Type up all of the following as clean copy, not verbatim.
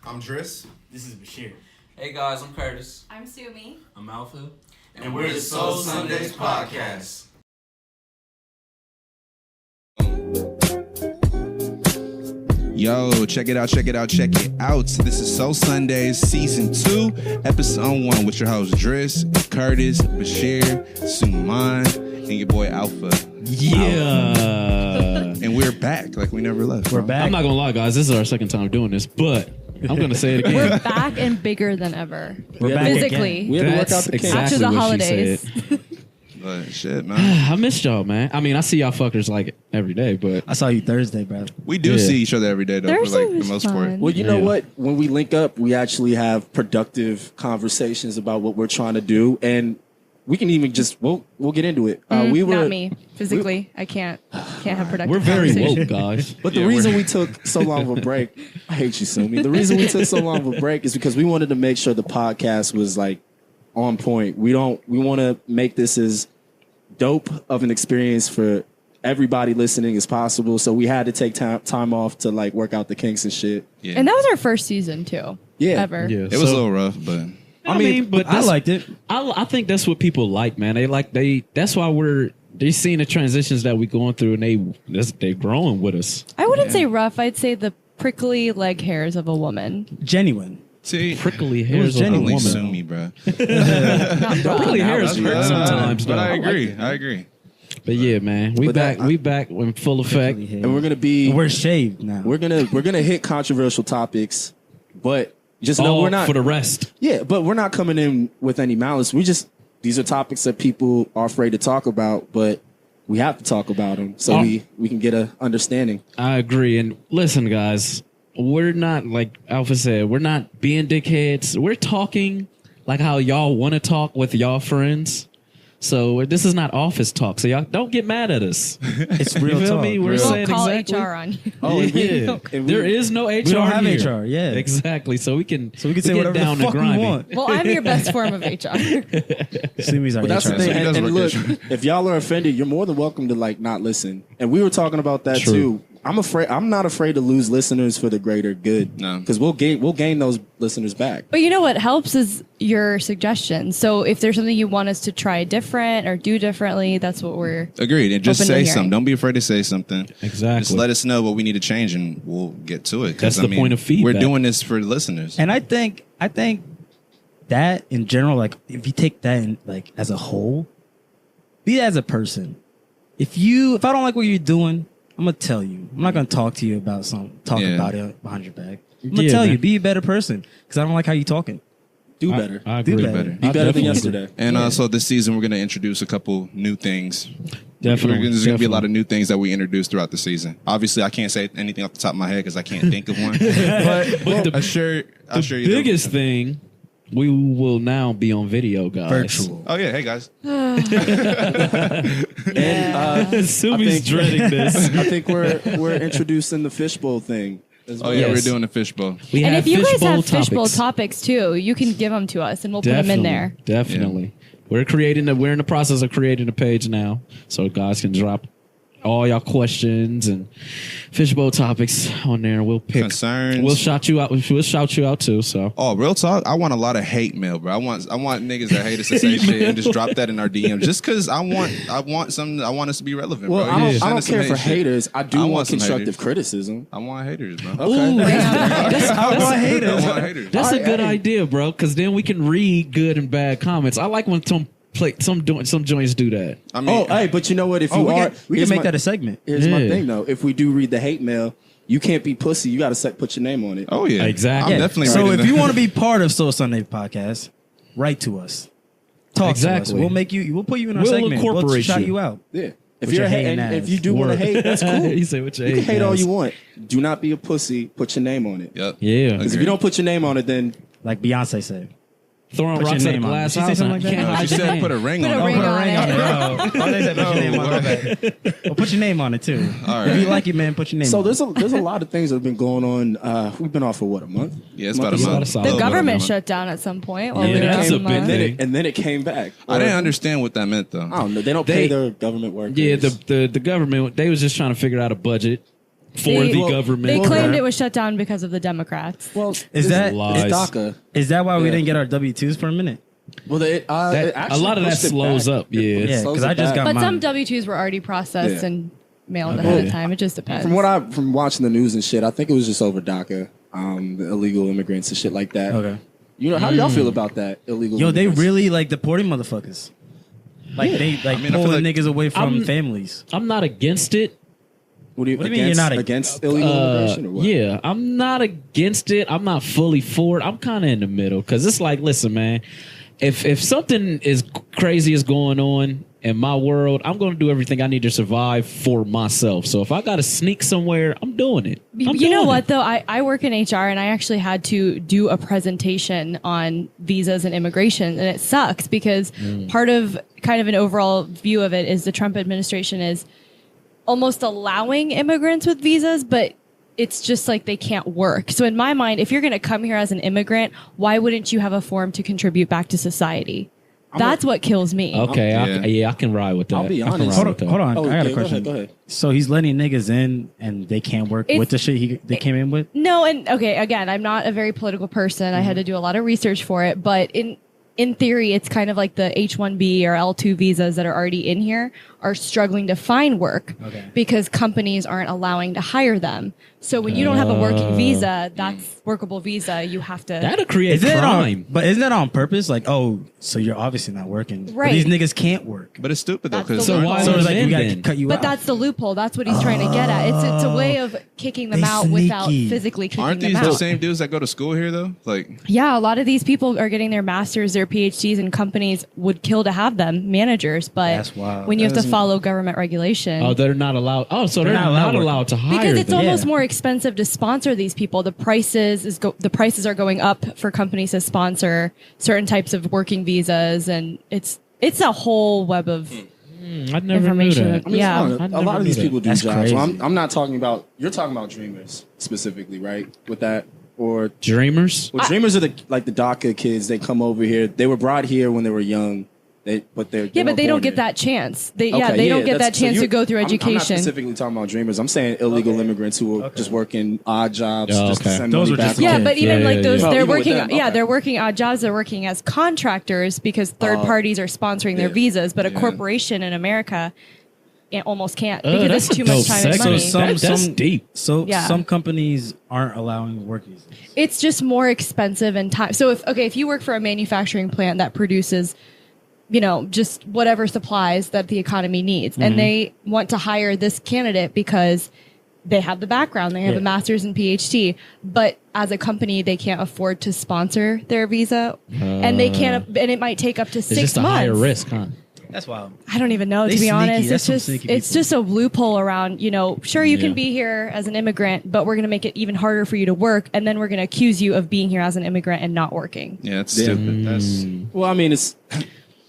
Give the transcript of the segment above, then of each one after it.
I'm Driss. This is Bashir. Hey guys, I'm Curtis. I'm Sumi. I'm Alpha. And we're the Soul Sundays Podcast. Yo, check it out. This is Soul Sundays Season 2, Episode 1 with your hosts Driss, Curtis, Bashir, Suman, and your boy Alpha. Yeah. And we're back like we never left. We're back. I'm not going to lie, guys. This is our second time doing this, but I'm going to say it again. We're back and bigger than ever. We're back physically. Again. We had to work out the kinks. After the holidays. But shit, man. I missed y'all, man. I mean, I see y'all fuckers like every day, but I saw you Thursday, bro. We do see each other every day, though, Thursday for like the most part. Well, you know what? When we link up, we actually have productive conversations about what we're trying to do, and we can even just we'll get into it. Not me physically. I can't have productive. we're very conversation. woke, guys. But the reason we took so long of a break, I hate you, Sumi. The reason we took so long of a break is because we wanted to make sure the podcast was like on point. We want to make this as dope of an experience for everybody listening as possible. So we had to take time off to like work out the kinks and shit. Yeah. And that was our first season too. Yeah. Ever. Yeah, It was a little rough, but I mean, but I liked it. I think that's what people like, man. That's why they're seeing the transitions that we're going through, and they're growing with us. I wouldn't say rough. I'd say the prickly leg hairs of a woman. Genuine. see, Prickly hairs of a only woman. sue me, bro. Not rough. Prickly hairs hurt sometimes, But though. I agree. But yeah, man, we But back in full effect. And we're gonna be We're shaved now. we're gonna hit controversial topics, but just know All we're not for the rest. Yeah, but we're not coming in with any malice. These are topics that people are afraid to talk about, but we have to talk about them so we can get a understanding. I agree. And listen, guys, we're not, like Alpha said, we're not being dickheads. We're talking like how y'all want to talk with y'all friends. So this is not office talk. So y'all don't get mad at us. It's You real feel talk. me? We're We'll saying call exactly. HR on you. Oh, Yeah. There is no HR. We don't have here. HR, yeah. Exactly. So we can say get whatever down the and fuck we grimy. want. Well, I'm your best form of HR. Sumi's our But that's the HR. thing. And, He does and work look, HR. if y'all are offended, you're more than welcome to like not listen. And we were talking about that True. too. I'm not afraid to lose listeners for the greater good. No. Because we'll gain those listeners back. But you know what helps is your suggestions. So if there's something you want us to try different or do differently, that's what we're Agreed. And just open to say hearing. something. Don't be afraid to say something. Exactly. Just let us know what we need to change, and we'll get to it. 'Cause, That's the point of feedback. We're doing this for listeners. And I think that in general, like if you take that in, like as a whole, be that as a person. If I don't like what you're doing, I'm gonna tell you. I'm not gonna talk to you about about it behind your back. I'm gonna tell you, be a better person because I don't like how you talking. Do better. I Do agree. better. better. Be I better than definitely yesterday. And so this season, we're going to introduce a couple new things. Definitely. There's going to be a lot of new things that we introduce throughout the season. Obviously, I can't say anything off the top of my head because I can't think of one. But I'll share you. The biggest thing, we will now be on video, guys. Virtual. Oh, yeah. Hey, guys. And Sumi's dreading this. I think we're introducing the fishbowl thing. As Oh, well. yeah. Yes. We're doing a fishbowl. We And have if you guys have fishbowl fishbowl topics. topics too, you can give them to us and we'll put them in there. Definitely. We're in the process of creating a page now, so guys can drop all y'all questions and fishbowl topics on there. We'll pick Concerns. We'll shout you out. We'll shout you out too. So Oh, real talk. I want a lot of hate mail, bro. I want niggas that hate us to say shit and just drop that in our DM. Just because I want something. I want us to be relevant, Well, bro. I don't, Send I don't us some care for hate shit. haters. I do I want want some constructive haters. criticism. I want haters, bro. Okay. I want haters. that's a good Hey. idea, bro. Because then we can read good and bad comments. I like when some joints do that. I mean, Oh, hey, but you know what? If you we are, can here's make my- that a segment. Here's my Yeah. thing, though. If we do read the hate mail, you can't be pussy. You got to put your name on it. oh yeah, Exactly. I'm Yeah. definitely. So reading if you that. want to be part of Soul Sunday podcast, write to us. Talk Exactly. to us. We'll put you in our We'll segment. We'll incorporate shout you. you out. Yeah. If With you're your a hate, hating and if ass. you do want to Word. hate, that's cool. You say what your You can hate all ass. you want. Do not be a pussy. Put your name on it. Yep. Yeah. Because if Agreed. you don't put your name on it, then Like Beyonce said. Throwing Put your rocks at a name on it. glass Did she say house. something and like that? can't No, hide she your said name. put a ring Put on a it. ring on it. Oh, they said put your name on it. Well, put your name on it too. All If you right. like it, man, put your name so on it. there's a lot of things that have been going on. We've been off for what, a month? Yeah, it's about a It's about month. a solid The month. government shut down at some point while Yeah, we were that's on a the big month. thing. And then it came back. I didn't understand what that meant though. I don't know. They don't pay their government workers. Yeah, the government, they was just trying to figure out a budget. for the government. They claimed it was shut down because of the Democrats. Well, Is that lies. it's DACA? is that why we Yeah. didn't get our W-2s for a minute? Well, it a actually lot of that pushed it slows back. up. Yeah. Yeah, slows 'cause it I just back. got But some mine. W-2s were already processed Yeah. and mailed Okay. ahead of time. It just depends. From watching the news and shit, I think it was just over DACA, the illegal immigrants and shit like that. Okay. You know, how do y'all feel about that illegal? Yo, they immigrants? really like deporting motherfuckers. Like they like I mean, I feel pulling like niggas away from I'm- families. I'm not against it. What do you, What do you mean you're not against illegal immigration or what? Yeah, I'm not against it. I'm not fully for it. I'm kind of in the middle because it's like, listen, man, if something is crazy is going on in my world, I'm going to do everything I need to survive for myself. So if I got to sneak somewhere, I'm doing it. I'm You know doing what, it. though? I work in HR, and I actually had to do a presentation on visas and immigration, and it sucks because part of kind of an overall view of it is the Trump administration is almost allowing immigrants with visas, but it's just like they can't work. So in my mind, if you're going to come here as an immigrant, why wouldn't you have a form to contribute back to society? That's what kills me. Okay, I can ride with that. I'll be I can honest. ride Hold with that. on, hold on. Oh, I got yeah, a question. Go ahead. So he's letting niggas in and they can't work It's- with the shit they came in with? No, and okay, again, I'm not a very political person. I had to do a lot of research for it, but in theory, it's kind of like the H-1B or L-2 visas that are already in here are struggling to find work because companies aren't allowing to hire them. So when you don't have a working visa, that's workable visa. You have to. That'll create Is it crime. but isn't that on purpose? Like, oh, so you're obviously not working. But Right. these niggas can't work. But it's stupid though, That's the because So loophole. why So it's like men we gotta then? cut you But out. that's the loophole. That's what he's trying to get at. It's a way of kicking them They out without sneaky. physically kicking aren't them these out. the same dudes that go to school here though? Like, Yeah, a lot of these people are getting their masters, their PhDs, and companies would kill to have them, managers. But That's wild. when you have to Doesn't- follow government regulation, Oh, they're not allowed. Oh, so they're not allowed to hire because it's them. almost Yeah. more expensive to sponsor these people. The prices are going up for companies to sponsor certain types of working visas, and it's a whole web of I never knew information. that. I mean, Yeah. it's not- I a lot never of these knew people that. do That's jobs. crazy. Well, I'm not talking about. You're talking about dreamers specifically, right? With that, or Dreamers. well, dreamers are the DACA kids. They come over here. They were brought here when they were young. But they but they weren't don't born get here. that chance. They Okay, don't get that that's- so chance you- to go through I'm not education. specifically talking about dreamers. I'm saying illegal immigrants who are just working odd jobs, Oh, just to okay. send Those money were back. just- Yeah, home. but even Yeah, like yeah, those, yeah. Oh, they're even with working. them, Yeah, okay. they're working odd jobs. They're working as contractors because third parties are sponsoring their yeah. visas. But a Yeah. corporation in America, it almost can't Oh, because that's it's a too dope much time and segue. money. So That's deep. So Yeah. some companies aren't allowing work visas. It's just more expensive and time. So if you work for a manufacturing plant that produces, just whatever supplies that the economy needs, and they want to hire this candidate because they have the background, they have Yeah. a master's and PhD, but as a company they can't afford to sponsor their visa, and they can't, and it might take up to It's 6 just a months. higher risk, huh? That's wild. I don't even know, They to be sneaky. honest. That's It's some just sneaky it's people. just a loophole around, sure you Yeah. can be here as an immigrant, but we're going to make it even harder for you to work, and then we're going to accuse you of being here as an immigrant and not working. yeah, it's stupid. That's Well, I mean, it's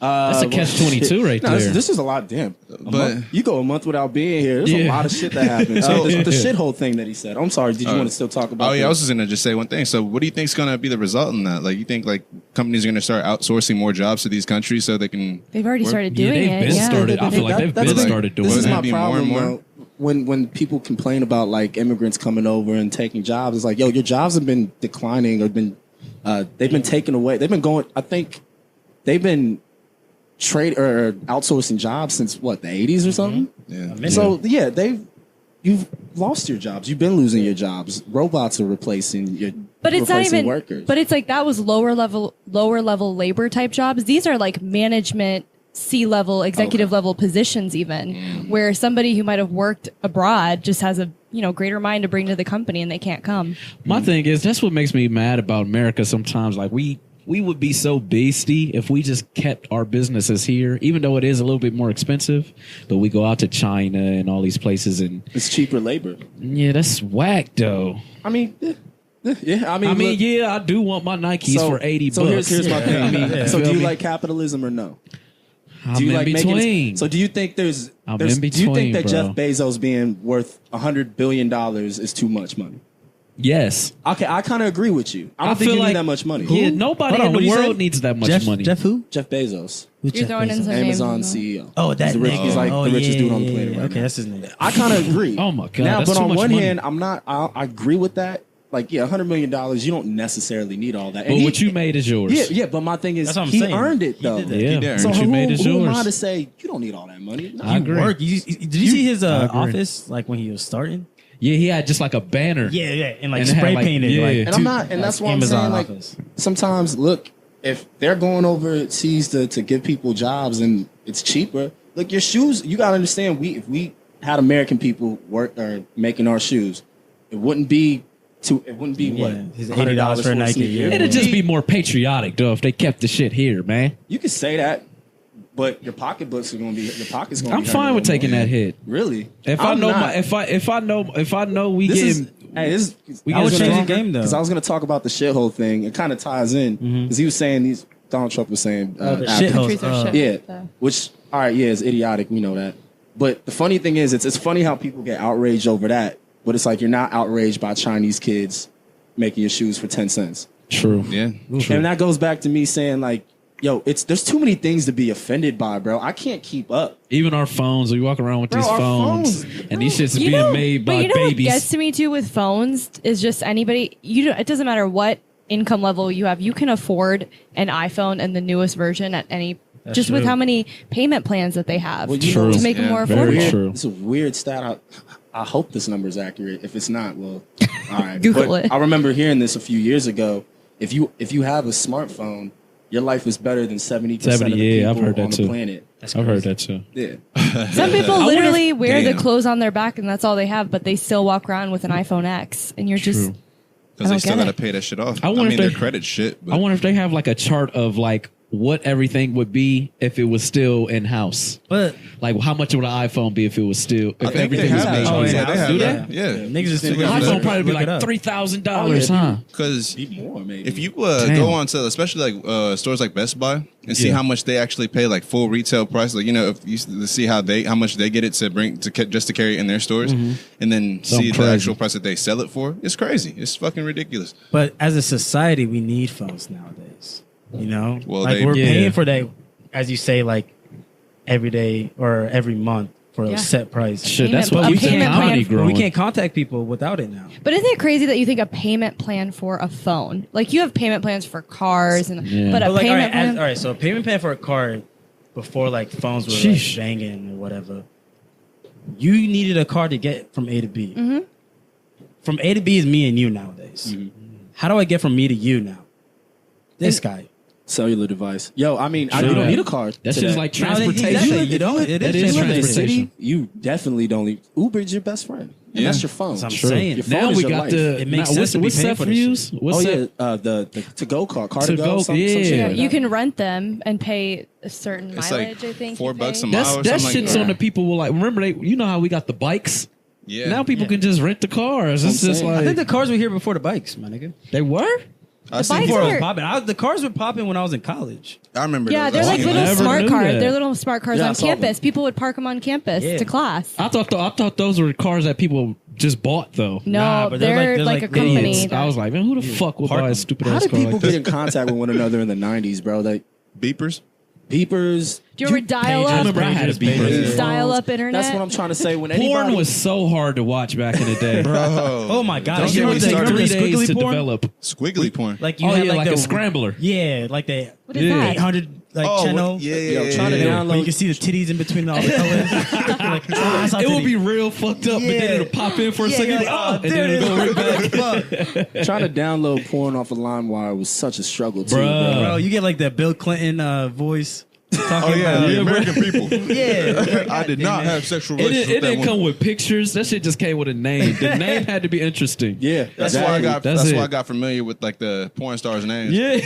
That's a catch-22 right no, there. This is a lot. Damn, But- you go a month without being here. There's a Yeah. lot of shit that happens. So the shithole thing that he said. I'm sorry. Did you want to still talk about? Oh yeah, that? I was just gonna just say one thing. So, what do you think is gonna be the result in that? Like, you think like companies are gonna start outsourcing more jobs to these countries so they can? They've already started Yeah, doing they've it. been Yeah. started. I feel like they've That's been like- started doing This is it. my Maybe more problem. and more. though. When people complain about like immigrants coming over and taking jobs, it's like, yo, your jobs have been declining or they've been taken away. They've been going. I think they've been trade or outsourcing jobs since what, the 80s or something. Yeah. So yeah, you've lost your jobs. You've been losing your jobs. Robots are replacing your. But it's not replacing even. workers. But it's like that was lower level labor type jobs. These are like management, C-level, executive level positions, even where somebody who might have worked abroad just has a greater mind to bring to the company, and they can't come. My thing is that's what makes me mad about America sometimes. Like we would be so beastie if we just kept our businesses here, even though it is a little bit more expensive. But we go out to China and all these places, and it's cheaper labor. yeah, that's whack though. I mean, yeah. I mean, I mean, look, yeah, I do want my Nikes for $80. So here's my thing. I mean, so do feel you me? like capitalism or no? I'm Do you in like between. So do you think there's? I'm there's in do you think between, that bro. Jeff Bezos being worth $100 billion is too much money? Yes. Okay, I kind of agree with you. I don't think feel you like- need that much money. Yeah, nobody Hold on, in what'd the you say? world needs that much Jeff, money. Jeff who? Jeff Bezos, Who's You're Jeff throwing in Bezos? some Amazon names. CEO. Oh, that nigga. He's like Oh, the richest yeah, dude on the yeah, planet yeah. right Okay, now. that's his name. I kind of agree. Oh my God, Now, that's but too on much one money. hand, I agree with that. Like, yeah, $100 million. You don't necessarily need all that. But And what you made is yours. yeah. But my thing is, That's what I'm he saying. earned it He though. did that. Yeah. He did. So What you made is who am I yours. to say you don't need all that money? No. I agree. Work. Did you see his I agree. office like when he was starting? Yeah, he had just like a banner. Yeah, and like And it had, spray like, painted. yeah. like, And I'm not, and that's why I'm Amazon saying, like, office. sometimes, look, if they're going overseas to give people jobs and it's cheaper, look, your shoes, you gotta understand, if we had American people work or making our shoes, it wouldn't be what? His $100 $80 for a Nike, sneaker. yeah. It'd just be more patriotic though if they kept the shit here, man. You could say that, but your pocketbooks are gonna be, your pockets gonna I'm be fine with taking that hit. Really? If I'm I know not. if I know we This get is, hey, this We I would get change the stronger. game though. because I was gonna talk about the shithole thing. It kind of ties in because he was saying Donald Trump was saying Oh, the after- shithole. Countries are shit. Yeah, So. which all right, yeah, it's idiotic. We know that. But the funny thing is, it's funny how people get outraged over that. But it's like you're not outraged by Chinese kids making your shoes for 10 cents. True. Yeah. True. And that goes back to me saying like, yo, there's too many things to be offended by, bro. I can't keep up. Even our phones, we walk around with these our phones, phones, and these shits are You being know, made by but you know babies. what gets to me too with phones is just anybody. It doesn't matter what income level you have. You can afford an iPhone and the newest version at any. That's just with true. how many payment plans that they have Well, you True. know, to make them Yeah, more very affordable. true. it's a weird stat. I hope this number is accurate. If it's not, well, all right. Google But it. I remember hearing this a few years ago. If you have a smartphone, your life is better than 70% of the 70, people yeah, I've heard that on the too. planet. I've heard that too. Yeah. Some people wonder literally if- wear the Damn. clothes on their back and that's all they have, but they still walk around with an iPhone X, and you're just. True. Because I they don't still get got to it. pay that shit off. I I, wonder mean, if their they- credit shit. But I wonder if they have like a chart of like what everything would be if it was still in house. But Like how much would an iPhone be if it was still if I think they everything was have made? that. Oh, Yeah, yeah, they have do that. they? Yeah. niggas just Think think about iPhone that. would probably be Look it like up. $3,000, huh? Because Be more, maybe. if you Damn. go on to especially like stores like Best Buy and see Yeah. how much they actually pay like full retail price, like if you see how much they get it to bring just to carry it in their stores, and then Something see the crazy. actual price that they sell it for, it's crazy. It's fucking ridiculous. But as a society, we need phones nowadays. You know, Well, like they- we're Yeah. paying for that, as you say, like every day or every month for Yeah. a set price. Shit, Payment- that's what a we keep payment comedy plan- But growing. we can't contact people without it now. But isn't it crazy that you think a payment plan for a phone? Like you have payment plans for cars, and Yeah. but a But like, all payment right, plan. all right, so a payment plan for a car before like phones were Sheesh. like banging or whatever. You needed a car to get from A to B. Mm-hmm. From A to B is me and you nowadays. How do I get from me to you now? This guy. cellular device. Yo, I mean, True. you don't need a car. That shit today. is like No, transportation. exactly. You don't. It That is is You live in the transportation. city, you definitely don't need Uber is your best friend. And Yeah. that's your phone. That's what I'm True. saying. Your phone Now is we your got life. the. It makes now, sense to be what's paying Seth for this use? shit. What's Oh that? yeah, the to-go car, car to To go, go, some yeah. shit Yeah, like you that. can rent them and pay a certain It's mileage. like I think $4 you a pay. mile. That's or that something like shit's that. on the people will like. Remember you know how we got the bikes. Yeah. Now people Yeah. can just rent the cars. It's I'm just saying. like I think the cars were here before the bikes, my nigga. they were. I The seen- bikes Before it are- was popping. The cars were popping when I was in college. I remember. Yeah, those. they're I like seen little those. Never smart knew cars. that. They're little smart cars Yeah, I on saw campus. them. People would park them on campus Yeah. to class. I thought those were cars that people just bought though. No, Nah, but they're like a idiots. company. Idiots. I was like, man, who the fuck would park buy a them. stupid How ass did car people like get this? in contact with one another in the 90s, bro? Like beepers. beepers. Do you remember dial I up? remember I had a beeper. Yeah. Dial up internet. That's what I'm trying to say. When Porn anybody was so hard to watch back in the day. Bro. Oh my god! Don't You get know me the started. 3 squiggly days to porn? develop. Squiggly porn. Like you Oh had yeah, like the a scrambler. Yeah, like the What is Yeah. that? 800 like Oh, channel. yeah, Yo, yeah, trying to yeah. download. Where you can see the titties in between all the colors. Like, I saw It would titties. be real fucked up, but then Yeah. it'll pop in for a Yeah, second, you're like, like, and then it'll go right back. Fuck. Trying to download porn off of LimeWire was such a struggle too, Bruh. bro. Bro, you get like that Bill Clinton voice talking Oh yeah, about the American people. Yeah. I did not have sexual It, relations it with that didn't woman. come with pictures. That shit just came with a name. The name had to be interesting. Yeah, That's why I got. That's That's it. why I got familiar with like the porn stars' names. Yeah.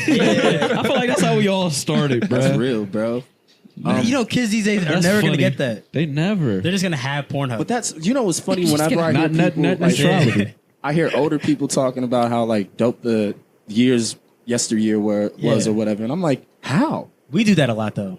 I feel like that's how we all started, bro. That's real, bro. You know, kids these days are That's never funny. gonna get that. They never. They're just gonna have Pornhub. But that's what's funny Just whenever I hear Not net, people net like, neutrality. I hear older people talking about how like dope the yesteryear was Yeah. or whatever, and I'm like, how? we do that a lot though.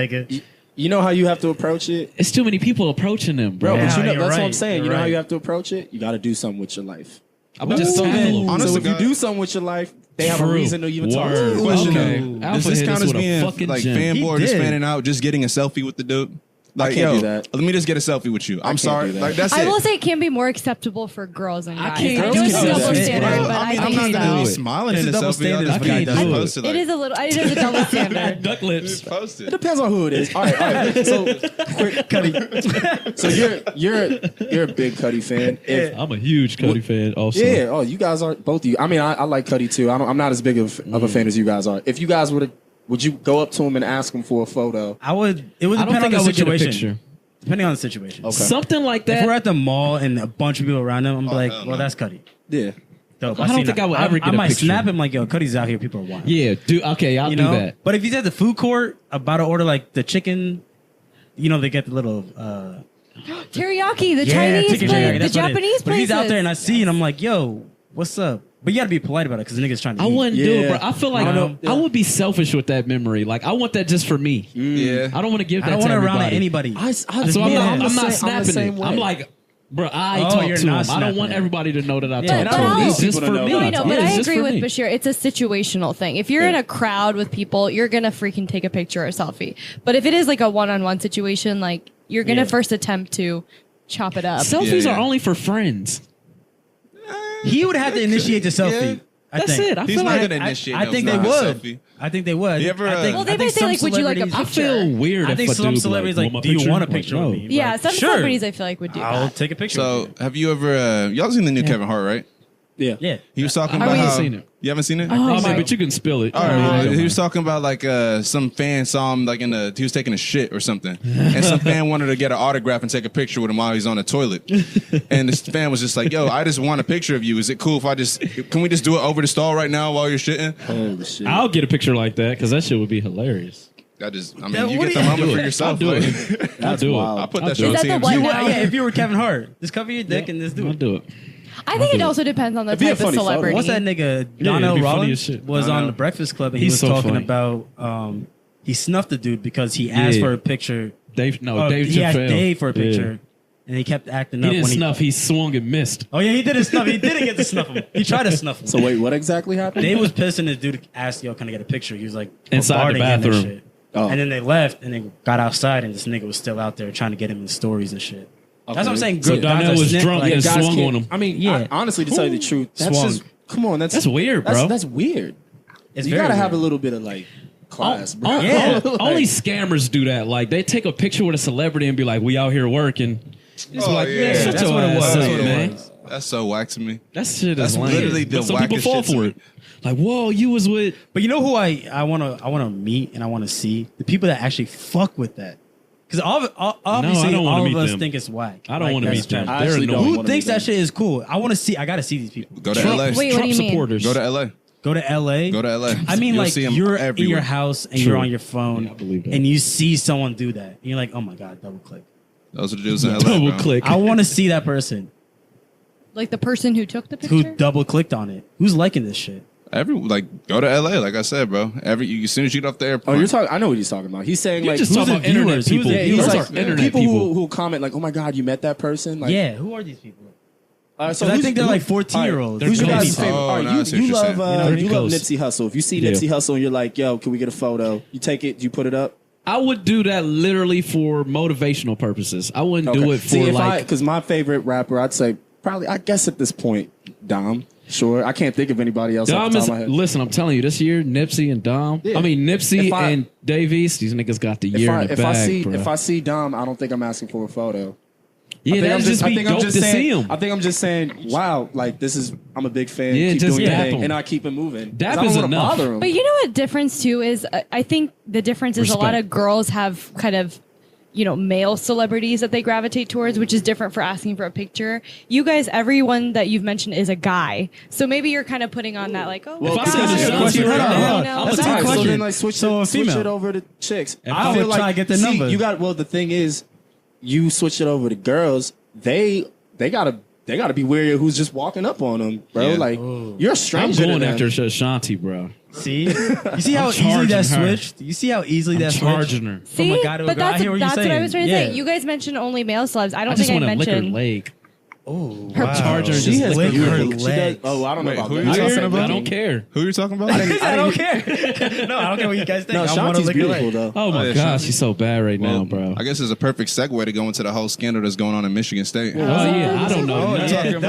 nigga. You know how you have to approach it, It's too many people approaching them, bro. bro. Yeah, But you know, you're that's what I'm right. saying. You're You know how right. you have to approach it. You got to do something with your life. I'm just So, tackle them. Honest so to if you God. do something with your life, they have a True. reason to even talk to Word. you. Question Okay. though. Alpha Does this hit count us as with a being fucking like gem. fanboy or He just did. fanning out, just getting a selfie with the dude? Like, can't yo, do that. let me just get a selfie with you. I'm can't sorry. do that. Like, that's I it. will say it can be more acceptable for girls and I guys. can't I do know it's that. a double It is. standard, Well, but I mean, I I'm think not gonna be so. smiling It's in a the double selfie. standard. I I can't can't just do it. post it. It is a little. It is a double standard. Duck lips. Just post It it. depends on who it is. All right. So, quick, Cuddy. So you're a big Cuddy fan. If, I'm a huge Cody fan. Also, yeah. Oh, you guys are both of you. I mean, I like Cuddy too. I'm not as big of a fan as you guys are. If you guys would you go up to him and ask him for a photo? I would. It would I don't depend on think the I would get a situation. picture. Depending on the situation. Okay. Something like If we're that. at the mall and a bunch of people around him, I'm like, hell well, no. that's Cuddy. Yeah. Dope. I don't seen think that. I would ever I get a might picture. snap him like, yo, Cuddy's out here. People are watching. Yeah, do okay. I'll You do know. that. But if he's at the food court about to order like the chicken, you know, they get the little Teriyaki, the yeah, Chinese chicken place, teriyaki, the that's what it is. Japanese But if he's out there and I places. see and I'm like, yo, what's up? But you got to be polite about it because the nigga's trying to. I eat. wouldn't do it, bro. Yeah. I feel like I don't know. I would be selfish with that memory. Like I want that just for me. Yeah. I don't want to give that I don't to want to everybody. around at anybody. So I'm Yeah. not snapping it. I'm like, bro, I Oh, talk you're to him. not I don't want snapping it. everybody to know that I Yeah, talk and to I don't him. need It's just people to for know me. that No, I I know, talk. but Yeah, it's I just agree for with me. Bashir. It's a situational thing. If you're in a crowd with people, you're gonna freaking take a picture or a selfie. But if it is like a one-on-one situation, like you're gonna Yeah. first attempt to chop it up. Selfies Yeah. are only for friends. He would have to initiate the selfie. Yeah. I That's think. it. I He's feel not like gonna initiate. I no think they fucking would. selfie. I think they would. You ever, I think, Well, they I might think say, some like, would you like a celebrities- I feel weird. I if think a some dude celebrities like, like, want do you picture? want a Like, picture no. of me? Yeah, Like, some sure. celebrities I feel like would do I'll that. take a picture. So, with you. have you ever? Y'all seen the new Kevin Hart, right? Yeah. Yeah. He was talking I about haven't how seen it. you haven't seen it. Oh, man, my- but you can spill it. All right, I well, don't he mind. was talking about like some fan saw him like he was taking a shit or something, and some fan wanted to get an autograph and take a picture with him while he's on the toilet, and this fan was just like, "Yo, I just want a picture of you. Is it cool if can we just do it over the stall right now while you're shitting?" Holy shit. I'll get a picture like that because that shit would be hilarious. I mean, Yeah, you what get do the you- moment I'll do for it. yourself. I'll do like, it. I'll That's do wild. I'll put I'll that do shit on it. Is that the TMZ. one You now? would, yeah, if you were Kevin Hart, just cover your dick and just do I'll it. do it. I think it also depends on the It'd be a type of funny photo. celebrity. What's that nigga? it'd Donnell be funny as Rollins shit. was Donnell. on the Breakfast Club and he He's was so talking funny. about he snuffed the dude because he asked Yeah. for a picture. Dave He Chappelle. asked Dave for a Yeah. picture, and he kept acting He up didn't when snuff. He swung and missed. Oh yeah, he didn't snuff. He didn't get to snuff him. He tried to snuff him. So wait, what exactly happened? Dave was pissed and this dude asked, yo, can I get a picture? He was like, Inside the bombarding him and bathroom. shit. Oh. And then they left and they got outside and this nigga was still out there trying to get him in stories and shit. That's what I'm saying. So Good guys Donnell are was snip- drunk like, and Guys swung can't- on him. I mean, Yeah. honestly, to tell you the truth, that's Swung. just come on. That's weird, bro. That's weird. It's You very gotta have a weird. little bit of like class, bro. Yeah. Only scammers do that. Like they take a picture with a celebrity and be like, "We out here working." It's Oh, like, yeah. shut That's your what it ass was. up, That's what it man. was. That's so whack to me. That shit That's is lame. literally the But some people wackest fall shit to for me. it. Like, whoa, you was with. But you know who I wanna meet and I wanna see? The people that actually fuck with that. Because obviously I don't wanna all of meet us them. think it's whack. I don't want to that's meet them. trash. I actually They're don't annoying. wanna Who thinks meet them. that shit is cool? I gotta see these people. Go to Trump, LA. Wait, what do Trump you mean? supporters. Go to LA. Go to LA. Go to LA. I mean, You'll like see 'em you're in everywhere. your house and True. you're on your phone Yeah, I believe that. and you see someone do that. And you're like, oh my God, double click. Those are the dudes in LA. Double bro. click. I want to see that person Like the person who took the who picture? double clicked on it. Who's liking this shit? Go to LA. Like I said, bro. As soon as you get off the Oh, airport. you're talking. I know what he's talking about. He's saying You like just who's talking the about internet viewers? Who's people. the- Yeah, he's Those like are internet people people. who comment like, "Oh my God, you met that person." Like, Yeah, who are these people? So 'Cause I who's- think they're who- like 14-year-olds. All right, Who's your They're guys' ghosts. favorite? Oh, All right, no, I see what you you're love saying. They're you love ghosts. Nipsey Hussle. If you see Yeah. Nipsey Hussle and you're like, "Yo, can we get a photo?" You take it. You put it up. I would do that literally for motivational purposes. I wouldn't do it for See, like. because my favorite rapper, I'd say probably. I guess at this point, Dom. Sure, I can't think of anybody else off Dom the top is of my head. listen. I'm telling you, this year Nipsey and Dom. Yeah. I mean Nipsey If I- and Dave East. These niggas got the year in the bag, bro. If I see Dom, I don't think I'm asking for a photo. Yeah, I think that'd I'm just I be think I'm dope just to saying, see him. I think I'm just saying, wow, like this is. I'm a big fan. Yeah, keep just doing your dap thing, him. and I keep it moving. 'Cause Dap I don't is wanna enough. bother him. But you know what difference too is I think the difference is a lot Respect. of girls have kind of male celebrities that they gravitate towards, which is different for asking for a picture. You guys, everyone that you've mentioned is a guy, so maybe you're kind of putting on that like, oh, Well, if I guys, said that's the a question. Hold on, hold on. know, That's a All good right, so question. then like switch So a switch female. it over to chicks. I would try to get the see, number. You got the thing is, you switch it over to girls. They gotta be wary of who's just walking up on them, bro. Yeah. Like you're a I'm stranger. going to after them. Ashanti, bro. See, you see how I'm easily that charging her. swithed. You see how easily that switched. Charging her. From See, a guy to a but girl. I that's, hear what you're that's what I saying. was trying to Yeah. say. You guys mentioned only male celebs. I I don't just think I want to lick her mentioned. leg. Oh, Her charger She just has lick been her her leg. legs. Oh, I don't know Wait, about who that. you I talking said about? I don't care. Who you talking about? I don't care. No, I don't care what you guys think. No, I want to Shanti's lick your beautiful leg. though. Oh my yeah, gosh, sure. she's so bad right now, Well, bro. I guess it's a perfect segue to go into the whole scandal that's going on in Michigan State. Oh yeah, I don't know. Oh, nothing.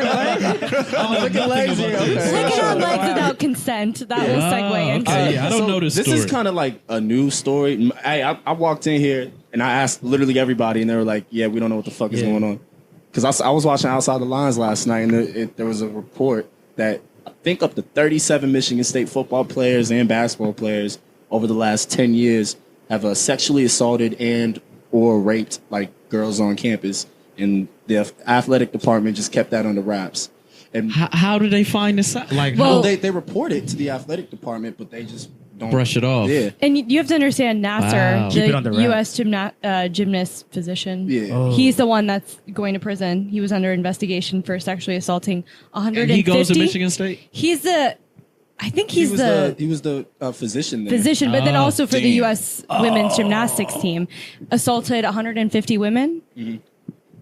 Look at legs here. Okay. Licking on legs without consent. That will segue into. okay. Yeah, I don't know this This story. is kind of like a news story. Hey, I walked in here and I asked literally everybody, and they were like, "Yeah, we don't know what the fuck is going on." Because I was watching Outside the Lines last night, and there was a report that I think up to 37 Michigan State football players and basketball players over the last 10 years have sexually assaulted and or raped like girls on campus, and the athletic department just kept that under wraps. And How do they find this out? Like, Well- how they report it to the athletic department, but they just don't brush it off? Yeah, And you have to understand Nasser, Wow. Keep it under the wraps. U.S. Gymnast physician. yeah. Oh. He's the one that's going to prison. He was under investigation for sexually assaulting 150. And he goes to Michigan State. He's the, I think he's He was the physician there. physician, but then Oh, also for the damn. U.S. women's gymnastics team, assaulted 150 women.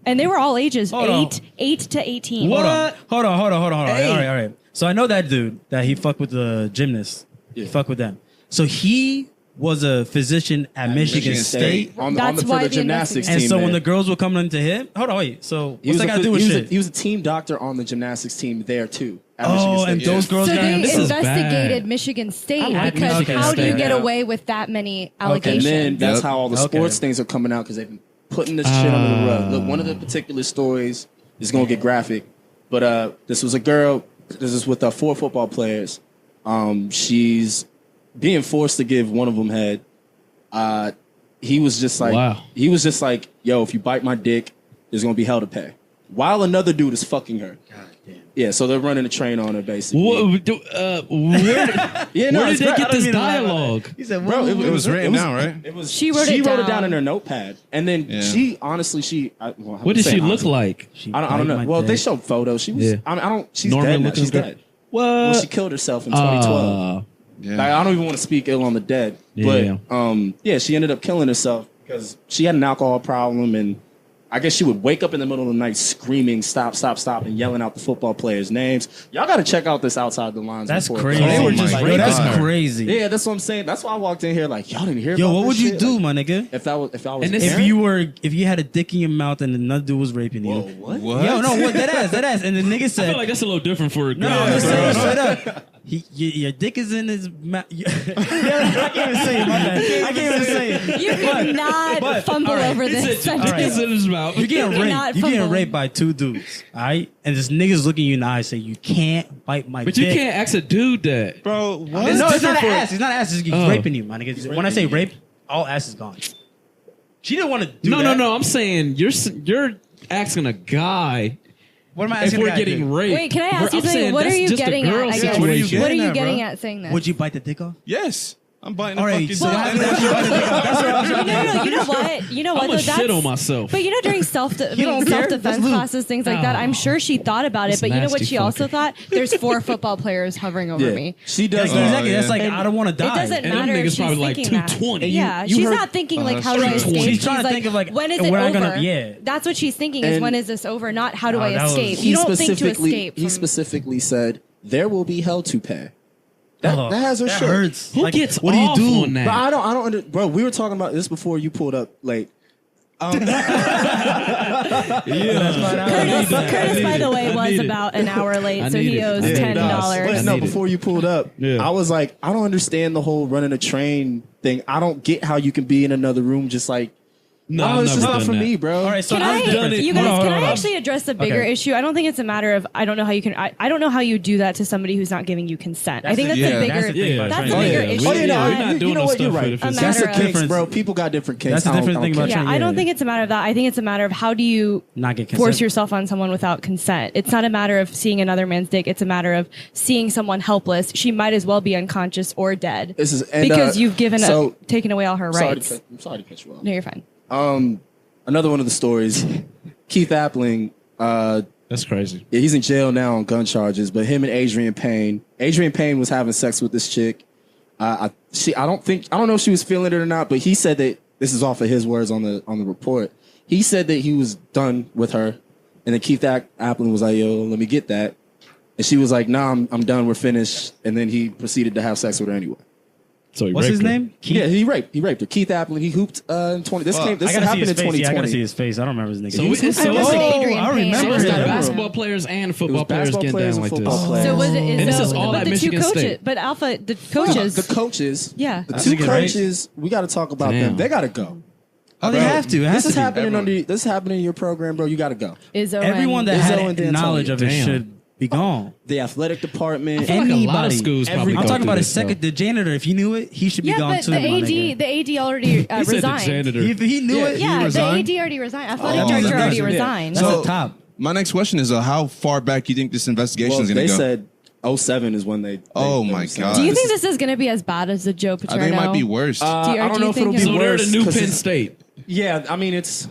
And they were all ages, Hold on. 8 to 18. Hold on. Hey. All right. So I know that dude that he fucked with the gymnast. Yeah. He fucked with them. So he was a physician at Michigan State. on That's for why the the gymnastics And team. so there. when the girls were coming into him, hold on, wait. So he what's was that got to do with shit? he was a team doctor on the gymnastics team there too. At Michigan Oh, State. and those girls So got they him. This is investigated bad. Michigan State like because Michigan how do you State. get Yeah. away with that many And allegations? then that's Yep. how all the Okay. sports things are coming out because they've been putting this shit under the rug. Look, one of the particular stories is going to get graphic, but this was a girl. This is with 4 football players. She's being forced to give one of them head. He was just like, Wow. he was just like, yo, if you bite my dick, there's going to be hell to pay. While another dude is fucking her. Yeah, so they're running a train on her basically. Where, Yeah, no, where did it's they great. get this dialogue? He said, Bro, It was written down, right? It was. She wrote it it down down in her notepad, and then Yeah. she honestly, What did she look like? I don't know. Well, they showed photos. She was. Yeah. I don't. She's Normal dead now. looking She's girl. dead. What? Well, she killed herself in 2012. Yeah. Like, I don't even want to speak ill on the dead, Yeah. but yeah, she ended up killing herself because she had an alcohol problem, and I guess she would wake up in the middle of the night screaming, "Stop, stop, stop," and yelling out the football players' names. Y'all got to check out this Outside the Lines. That's report. crazy. They were just Yo, raping that's her. crazy. Yeah, that's what I'm saying. That's why I walked in here like, y'all didn't hear. Yo, about what would this you shit? do, Like, my nigga? if I was And this- If you had a dick in your mouth and another dude was raping you? Whoa, what? What? Yo, no, what that ass. And the nigga I said, feel like that's a little different for a girl. no, I'm just bro. saying straight up. Your dick is in his mouth. I can't even say it, my bad. I can't even say it. You cannot but, fumble all right, over He this said your dick is in his mouth. You're getting cannot raped. You're getting fumble. raped by 2 dudes, all right? And this nigga's looking you in the eye and say, you can't bite my But dick. you can't ask a dude that. Bro, what? No, it's not different an for- ass. He's not an ass. He's Oh. raping you, my nigga. When I say rape, all ass is gone. She didn't want to do that. No. I'm saying you're asking a guy What am I if asking? we're that getting dude? raped. Wait, can I ask you I'm something? saying What are that's you just a getting girl at? I guess. What are you situation. What are getting you at, getting bro? at saying that? Would you bite the dick off? Yes. I'm biting All the right, fucking so dick. after that, you bite the dick off. That's what I'm saying. No, you know what? You know what? I'm though? gonna shit That's- on myself. But you know, during self don't care? defense That's lube. classes, things like that, I'm sure she thought about it. That's But you know what? nasty She also fucker. thought there's 4 football players hovering over Yeah, me. she does. Yeah, exactly. yeah. That's like, And I don't want to die. It doesn't And them matter if niggas she's probably like thinking that. 220. Yeah, you she's heard- not thinking like, that's how do I true. escape? She's trying to like, think of, like, when is when it I'm over? gonna- yeah. That's what she's thinking is And- when is this over? Not how do Oh, I that was- escape? He You don't think to specifically, escape. he from- specifically said there will be hell to pay. Oh, That has her that shook. hurts. Who gets what do you off do? on that? But I don't. Bro, we were talking about this before you pulled up late. Curtis, by the way, was about an hour late, I so need he it. owes I need it. $10. But I no, need it. before you pulled up, Yeah. I was like, I don't understand the whole running a train thing. I don't get how you can be in another room just like, No, oh, I've it's just never not done for that. me, bro. All right, so Can how's I, the difference? you Hold guys, on, can hold I on. actually address the bigger Okay. issue? I don't think it's a matter of, I don't know how you can, I don't know how you do that to somebody who's not giving you consent. I think that's yeah, a bigger, that's the thing about that's a training. bigger yeah. issue. Oh, yeah, no, we're you- not you doing know this what? You're stuff right. if it's- A That's the matter of- kinks, bro. People got different kinks. That's the I don't- different I thing don't about care. Yeah, training. I don't think it's a matter of that. I think it's a matter of how do you Not get consent. force yourself on someone without consent. It's not a matter of seeing another man's dick. It's a matter of seeing someone helpless. She might as well be unconscious or dead This is and, because you've taken away all her sorry rights. I'm sorry to cut you off. No, you're fine. Another one of the stories, Keith Appling, That's crazy. he's in jail now on gun charges, but him and Adrian Payne Adrian Payne was having sex with this chick. I don't know if she was feeling it or not, but he said that this is off of his words on the report. He said that he was done with her, and then Keith Applin was like, "Yo, let me get that," and she was like, "Nah, I'm done. We're finished." And then he proceeded to have sex with her anyway. So What's his name? Keith? Yeah, he raped her. Keith Applin. He hooped in 20. This happened in 2020. Yeah, I gotta see his face. I don't remember his name. So I remember Adrian I Payne. remember it's him. got Yeah. basketball players and football players basketball getting players down and like football this. players. So was it? And this is all but at the Michigan two coaches, State. but the coaches. The coaches. Yeah. The That's two good, right? coaches. We got to talk about Damn. them. They got to go. Oh, they have to. It has This is to be. happening this is happening in your program, bro. You got to go. Izzo Everyone and- that Izzo had and D'Antonio. knowledge of it Damn. should be gone. The athletic department. I feel like a lot of Anybody. schools probably I'm I'm go talking through about his this, second, the janitor. If he knew it, he should be Yeah, gone but too. the my nigga. AD already He said the resigned. janitor. If he knew it, Yeah, he the resigned. AD already resigned. Athletic Oh, director that's already good. resigned. That's So- the top. My next question is, how far back do you think this investigation Well, is going they to go? said 07 is when they. Oh they my were saying. God. Do you this think this is going to be as bad as the Joe I Paterno? think it might be worse. I don't know if it'll be So they're worse. the new 'cause Penn it's- State. Yeah, I mean it's.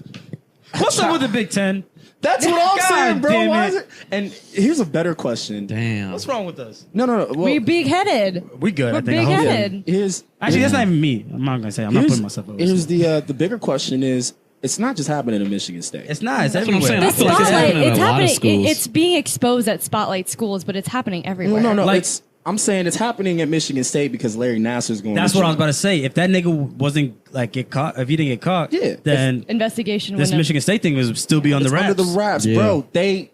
What's up with the Big Ten? That's what I'm God saying, bro. damn Why it. is it? And here's a better question. Damn. What's wrong with us? No. Well, We're big-headed. We good. We're I think. I hope. big-headed. here's Actually, that's not even me. I'm not gonna say. I'm not here's, putting myself over. here's the bigger question is it's not just happening in Michigan State. It's not. It's That's what I'm everywhere. saying. The I feel like it's spotlight, happening in it's a lot of happening. schools. It's being exposed at Spotlight schools, but it's happening everywhere. No. Like- I'm saying it's happening at Michigan State because Larry Nassar's going. That's to what I was jail. about to say. If that nigga wasn't like get caught, if he didn't get caught, Yeah. then Investigation. this wouldn't have- Michigan State thing would still be on It's the wraps. under the wraps, Yeah. bro. They.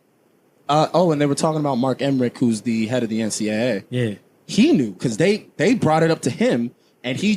And they were talking about Mark Emmerick, who's the head of the NCAA. Yeah. He knew because they brought it up to him, and he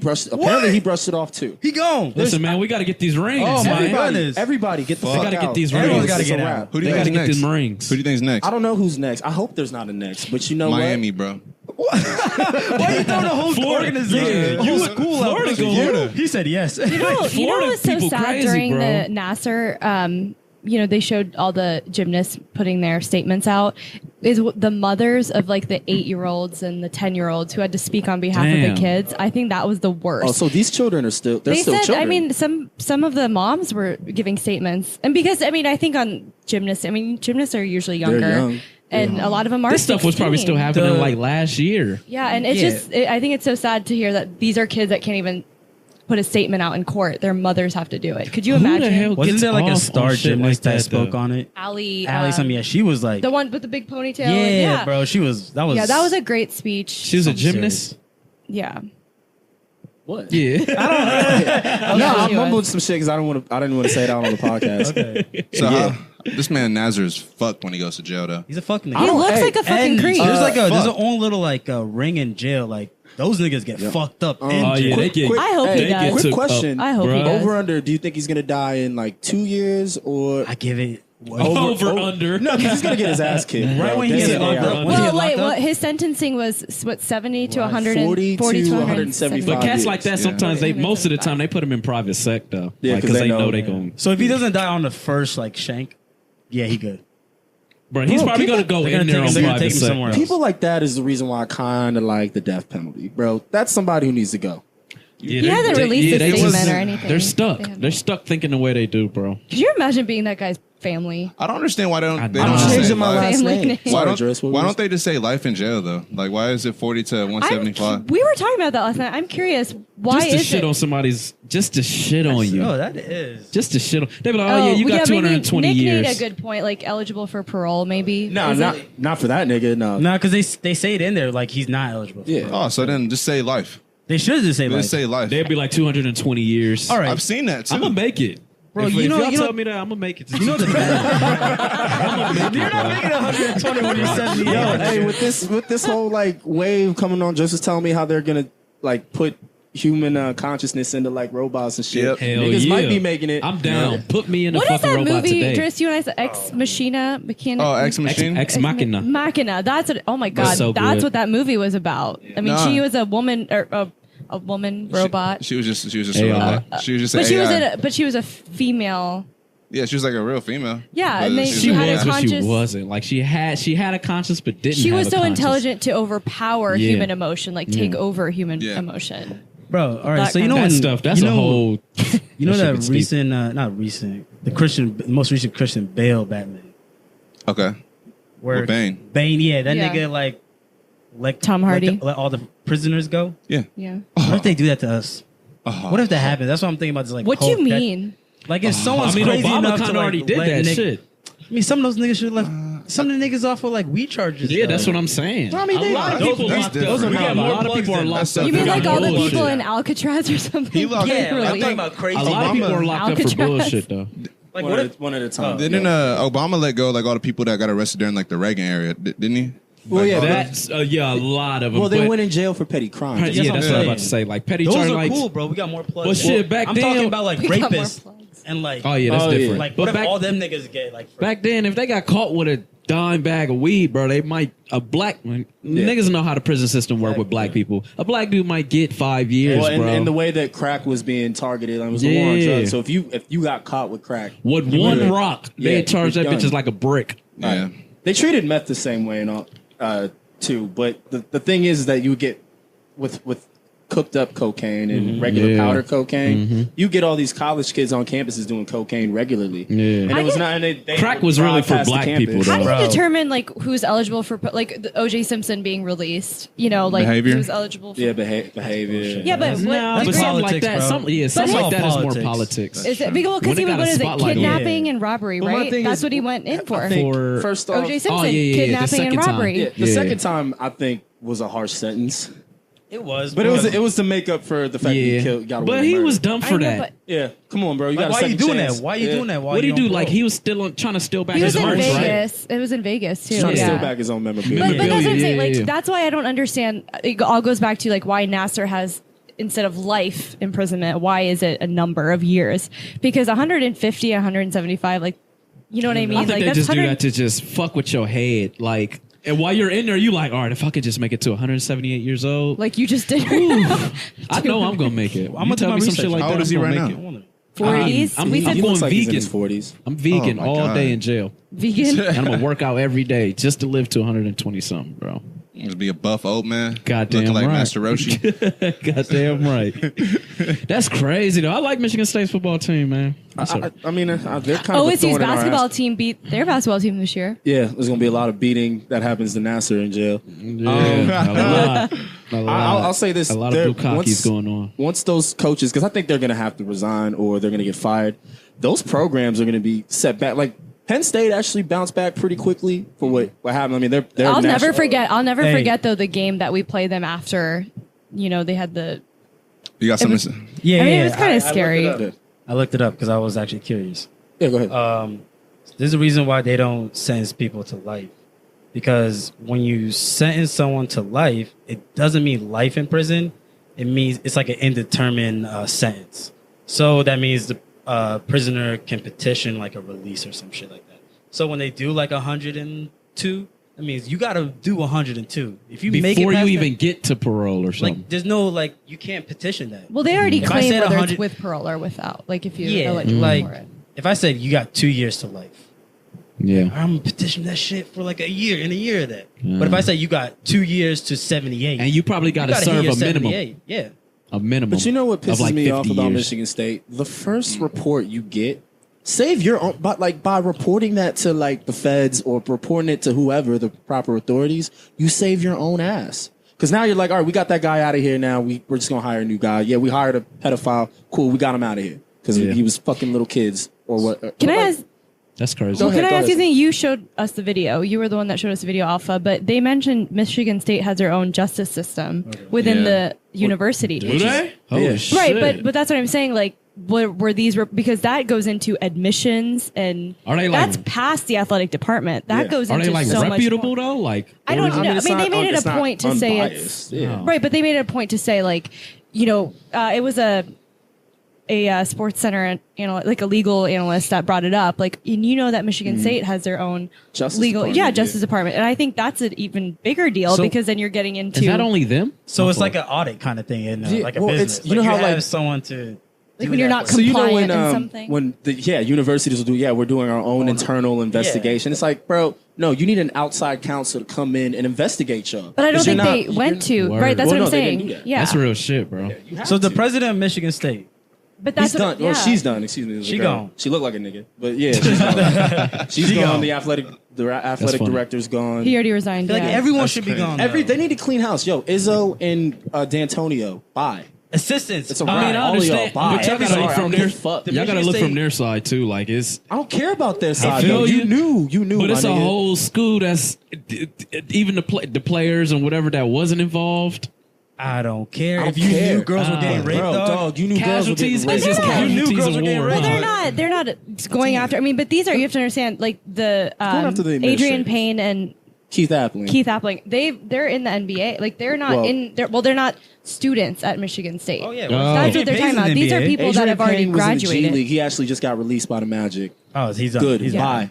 brushed. Apparently, he brushed it off too. He gone. Listen, man, we got to get these rings, Oh, my man. God. Everybody, get the They fuck gotta out. get these Everyone's rings. gotta It's a get wrap. out. Who do They you think's gotta get next? them rings. Who do you think's next? I don't know who's next. I hope there's not a next, but you know Miami, bro. Why you throwing the whole Florida. organization? Yeah. You school out Florida there. go Florida. He said yes. You know what Florida was so people sad crazy, during bro. the Nassar? They showed all the gymnasts putting their statements out. Is the mothers of like the 8-year-olds and the 10-year-olds who had to speak on behalf of Damn. the kids. I think that was the worst. Oh, so these children are still. They're They still said, children. I mean, some of the moms were giving statements, and because I think on gymnasts, gymnasts are usually younger, young. and a lot of them are. This stuff was probably 16. still happening The- like last year. Yeah, and it's Yeah. just I think it's so sad to hear that these are kids that can't even put a statement out in court. Their mothers have to do it. Could you Who the imagine? hell Wasn't gets there like a off star on shit gymnast like that spoke though? on it? Allie, Allie, something. Yeah, she was like, the one with the big ponytail. yeah, bro. She was. That was. Yeah, that was a great speech. She was a gymnast. Yeah. what? Yeah. No, I She mumbled was. some shit because I didn't want to say it out on the podcast. Okay. So Yeah. this man Nazar is fucked when he goes to jail, though. He's a fucking. He don't- looks hey, like a fucking And creep. there's like a there's fuck. a own little like ring in jail. Like those niggas get fucked up. in Oh, yeah, jail. they get. I hope he they does. get Quick took question. up, I hope he bruh. does. Over under. Do you think he's gonna die in like 2 years or I give it. Over under. No, because he's gonna get his ass kicked. Right bro. when he Day gets in, day locked out. up. Once he Well, get wait, locked up? what? His sentencing was what 70 to Right. 140 40 to 175. But cats years. like that, Yeah. sometimes most of the time they put them in private sec though. Yeah, Like, 'cause they know. they going. So if he doesn't die on the first like shank, yeah, he good. Bro, he's Bro, probably people- gonna go they're in gonna there take on him- they're gonna private take him sec. somewhere else. People like that is the reason why I kind of like the death penalty, bro. That's somebody who needs to go. Yeah, He hasn't released a they statement just- or anything. They're stuck. They haven't. They're stuck thinking the way they do, bro. Could you imagine being that guy's family? I don't understand why they don't. They I'm don't just say changing my life. last Family name. name. Why Sorry, don't, Dress. What why was- don't they just say life in jail though? Like, why is it 40 to 175? We were talking about that last night. I'm curious. Why Just to is shit it? on somebody's, just to shit on you. Oh, that is. Just to shit on. They be like, oh, yeah, you got maybe 220 Nick years. made a good point, like eligible for parole, maybe. No, Is not it- not for that nigga. No. No, because they say it in there like he's not eligible. For Yeah. it. Oh, so then just say life. They should just say like. Just say life. They'd be like 220 years. All right, I've seen that too. I'm gonna make it. Bro, if, you if know- y'all you know- tell me that, I'm gonna make it. To you know the You're not making 120 when you're 70. Yo, hey, with this whole like wave coming on, just was telling me how they're gonna like put human consciousness into like robots and shit. Yep. Hell Niggas yeah. might be making it. I'm down. Put me in a What is fucking that robot movie, today. Driss? You and I said Ex Machina? Oh, Ex Machine. Ex Machina. Machina. That's what. Oh my god, so that's good. what that movie was about. I mean, Nah. she was a woman or a woman robot. She was just a AI. robot. She was just an but she was AI. but she was a female. Yeah, she was like a real female. Yeah, But and they- she She You had a was, but she conscious- wasn't. Like she had a conscience, but didn't. She have was a so conscience. intelligent to overpower Yeah. human emotion, like take Yeah. over human Yeah. emotion. Bro, all right. That So you kind know of- when That stuff. That's you a know, whole. You know shit that gets deep. recent, not recent, the most recent Christian Bale Batman, Okay. where With Bane. Bane, yeah, that Yeah. nigga like let Tom Hardy. let all the prisoners go? Yeah. Yeah. What if they do that to us? What if that happens? That's what I'm thinking about. This, like, What do you whole death- mean? Like if someone's I mean, crazy Obama enough kind to of already like, did let that nigg- shit. I mean, some of those niggas should left. Some of the niggas off for like weed charges. Yeah, that's what I'm saying. I mean, a lot of people those- locked those up. are We not got more a lot of people are plugs locked than up. You mean for like all the bullshit. people in Alcatraz or something? He locked- Yeah, Really? I'm talking about crazy. A lot of people Obama- are locked up for Alcatraz. bullshit though. Like one, what at, if? one at a time. Didn't Obama let go like all the people that got arrested during like the Reagan era? Didn't he? Well, yeah, That's yeah, a lot of them. well, they but- went in jail for petty crimes. Yeah, That's what that's I'm what I'm saying. about to say. Like petty Those charge, are like cool, bro. We got more plugs. Well, shit, back I'm then- talking about like We got more rapists plugs. and like. oh yeah, that's Oh, yeah. different. Like, but what if back all them niggas get like? back then, if they got caught with a dime bag of weed, bro, they might niggas know how the prison system work with black people. A black dude might get 5 years, Well, bro. and the way that crack was being targeted, it was a war on Yeah. drugs. So if you got caught with crack, with you one would've- rock, Yeah, they charge you're that bitch done. as like a brick. Yeah. They treated meth the same way and all too. But the thing is that you would get with cooked up cocaine and regular Yeah. powder cocaine. You get all these college kids on campuses doing cocaine regularly. Yeah. And I it was get- not. And they Crack would was really drive for past the black campus. people, though. How do you Bro. determine like who's eligible for like the O.J. Simpson being released? You know, like Behavior? who's eligible for? Yeah, behavior. Yeah, but what, No, That's but something like politics, that. bro. Something But like that is more politics. politics. is it because When he they got what a is it? spotlight on it. Kidnapping and robbery, Well, my right? thing That's is- what he went in for. For First off, O.J. Simpson, Oh, yeah, yeah, the kidnapping and second time. robbery. yeah, the Yeah. second time I think was a harsh sentence, It was, but it was to make up for the fact that he got away but with he murder. was dumb I for know, that. but Yeah, come on, bro. You Like, got why a are you second doing chance. that? Why are you Yeah. doing that? Why What did he you do? on Like parole? he was still trying to steal back He was his in merch, right? Vegas. It was in Vegas too. He's trying to yeah. steal back his own memorabilia. But that's what I'm Yeah, saying. yeah, Like yeah. that's why I don't understand. It all goes back to like why Nasser has instead of life imprisonment. Why is it a number of years? Because 150, 175, like you know what I mean? I think like they that's just do 100 that to just fuck with your head. Like, and while you're in there, you like, all right, if I could just make it to 178 years old, like you just did. I know I'm gonna make it. I'm You gonna do tell my me some research. shit like How that, old is I'm he gonna right make now? it. 40s. I'm we He said looks going like he's in vegan. his 40s. I'm vegan Oh, my all God. day in jail, vegan. and I'm gonna work out every day just to live to 120 something, bro. To be a buff old man. Goddamn Looking like right. Master Roshi. Goddamn right. That's crazy though. I like Michigan State's football team, man. I mean, they're kind of a thorn OSU's in our basketball ass. team beat their basketball team this year. Yeah, there's gonna be a lot of beating that happens to Nasser in jail. Yeah, a lot. A lot. I'll say this: A lot there- of Bukakis going on. Once those coaches, because I think they're gonna have to resign or they're gonna get fired. Those programs are gonna be set back. Like Penn State actually bounced back pretty quickly for what happened. I mean, they're I'll never national- forget. I'll never Hey. forget though the game that we played them after. You know they had the. You got It was- something? Yeah, I mean, yeah, it was kind of I scary. looked it up. I looked it up because I was actually curious. Yeah, go ahead. There's a reason why they don't sentence people to life. Because when you sentence someone to life, it doesn't mean life in prison. It means it's like an indeterminate sentence. So that means the prisoner can petition like a release or some shit like that. So when they do like 102, that means you got to do 102. If you make it Before you past even that, get to parole or something. like, there's no like you can't petition that. Well, they already If I claim said whether 100 it's with parole or without. Like if you're Yeah, eligible like for it. if I said you got 2 years to life. yeah. I'm gonna petition that shit for like a year and a year of that. But if I say you got 2 years to 78, And you probably got to gotta hit serve your a minimum. 78. Yeah. A minimum. But you know what of pisses like me 50 off about years. Michigan State? The first report you get, save your own, but like by reporting that to like the feds or reporting it to whoever the proper authorities, you save your own ass. Because now you're like, all right, we got that guy out of here. Now we're just gonna hire a new guy. Yeah, we hired a pedophile. Cool, we got him out of here because Yeah. he was fucking little kids or what? Can I like- ask? That's crazy. Go ahead, Can I go ask ahead. you something? You showed us the video. You were the one that showed us the video, Alpha. But they mentioned Michigan State has their own justice system within Yeah. the university. Do they? Holy Yeah. shit. Right, but that's what I'm saying. Like, were these because that goes into admissions and Are they, like- that's past the athletic department. That Yeah. goes Are into they like so reputable much more. though? Like I don't know. it's I mean, not they made it's it a not point to say unbiased. it's Yeah. right, but they made it a point to say like, you know, it was a sports center like a legal analyst that brought it up. Like, and you know that Michigan State has their own Justice legal, Department, justice yeah. department, and I think that's an even bigger deal So- because then you're getting into is that only them? So it's like an audit kind of thing, in Yeah, like a well, business. it's- you know how, have like- someone to like do when you're that not for So you know compliant when in something. when the universities will do we're doing our own internal investigation. It's like, bro, no, you need an outside counsel to come in and investigate y'all. But I don't 'Cause you're think not- they went to Word. right. That's Well, what no, I'm they didn't saying. do that. Yeah, That's real shit, bro. You have So the to. president of Michigan State, But that's He's done. yeah. Or she's done. Excuse me. She girl. gone. She looked like a nigga, but yeah, she's gone. She's She gone. gone. The athletic funny. director's gone. He already resigned. I feel like yeah. everyone That's should crazy. be gone. They need to clean house. Yo, Izzo and D'Antonio. Bye. assistants. It's a I mean, I all of y'all. understand, Bye. but y'all gotta look from their fuck. y'all gotta look from their side too. Like it's, I don't care about their side. feel though. you. You knew. but it's my a nigga. whole school that's even the players and whatever that wasn't involved. I don't care. I don't If you care. knew girls were getting raped, Bro, dog, you knew girls were getting Casualties, raped. it's just But you knew casualties girls of were getting war. raped. But they're not going after. I mean, but these are, you have to understand, like the after the Adrian administrators. Payne and Keith Appling. Keith Appling. They're in the NBA. Like they're not they're not students at Michigan State. Oh yeah, That's what they're talking about. These are people that have already Payne was in the G graduated. League. He actually just got released by the Magic. Oh, he's done. Good. He's Bye.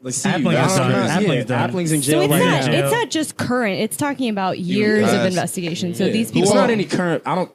Let's see. Appling is done. Appling's done. Appling's in So jail it's right not now. it's not just current. It's talking about years of guys- investigation. So Yeah. these It's people. not any current. I don't.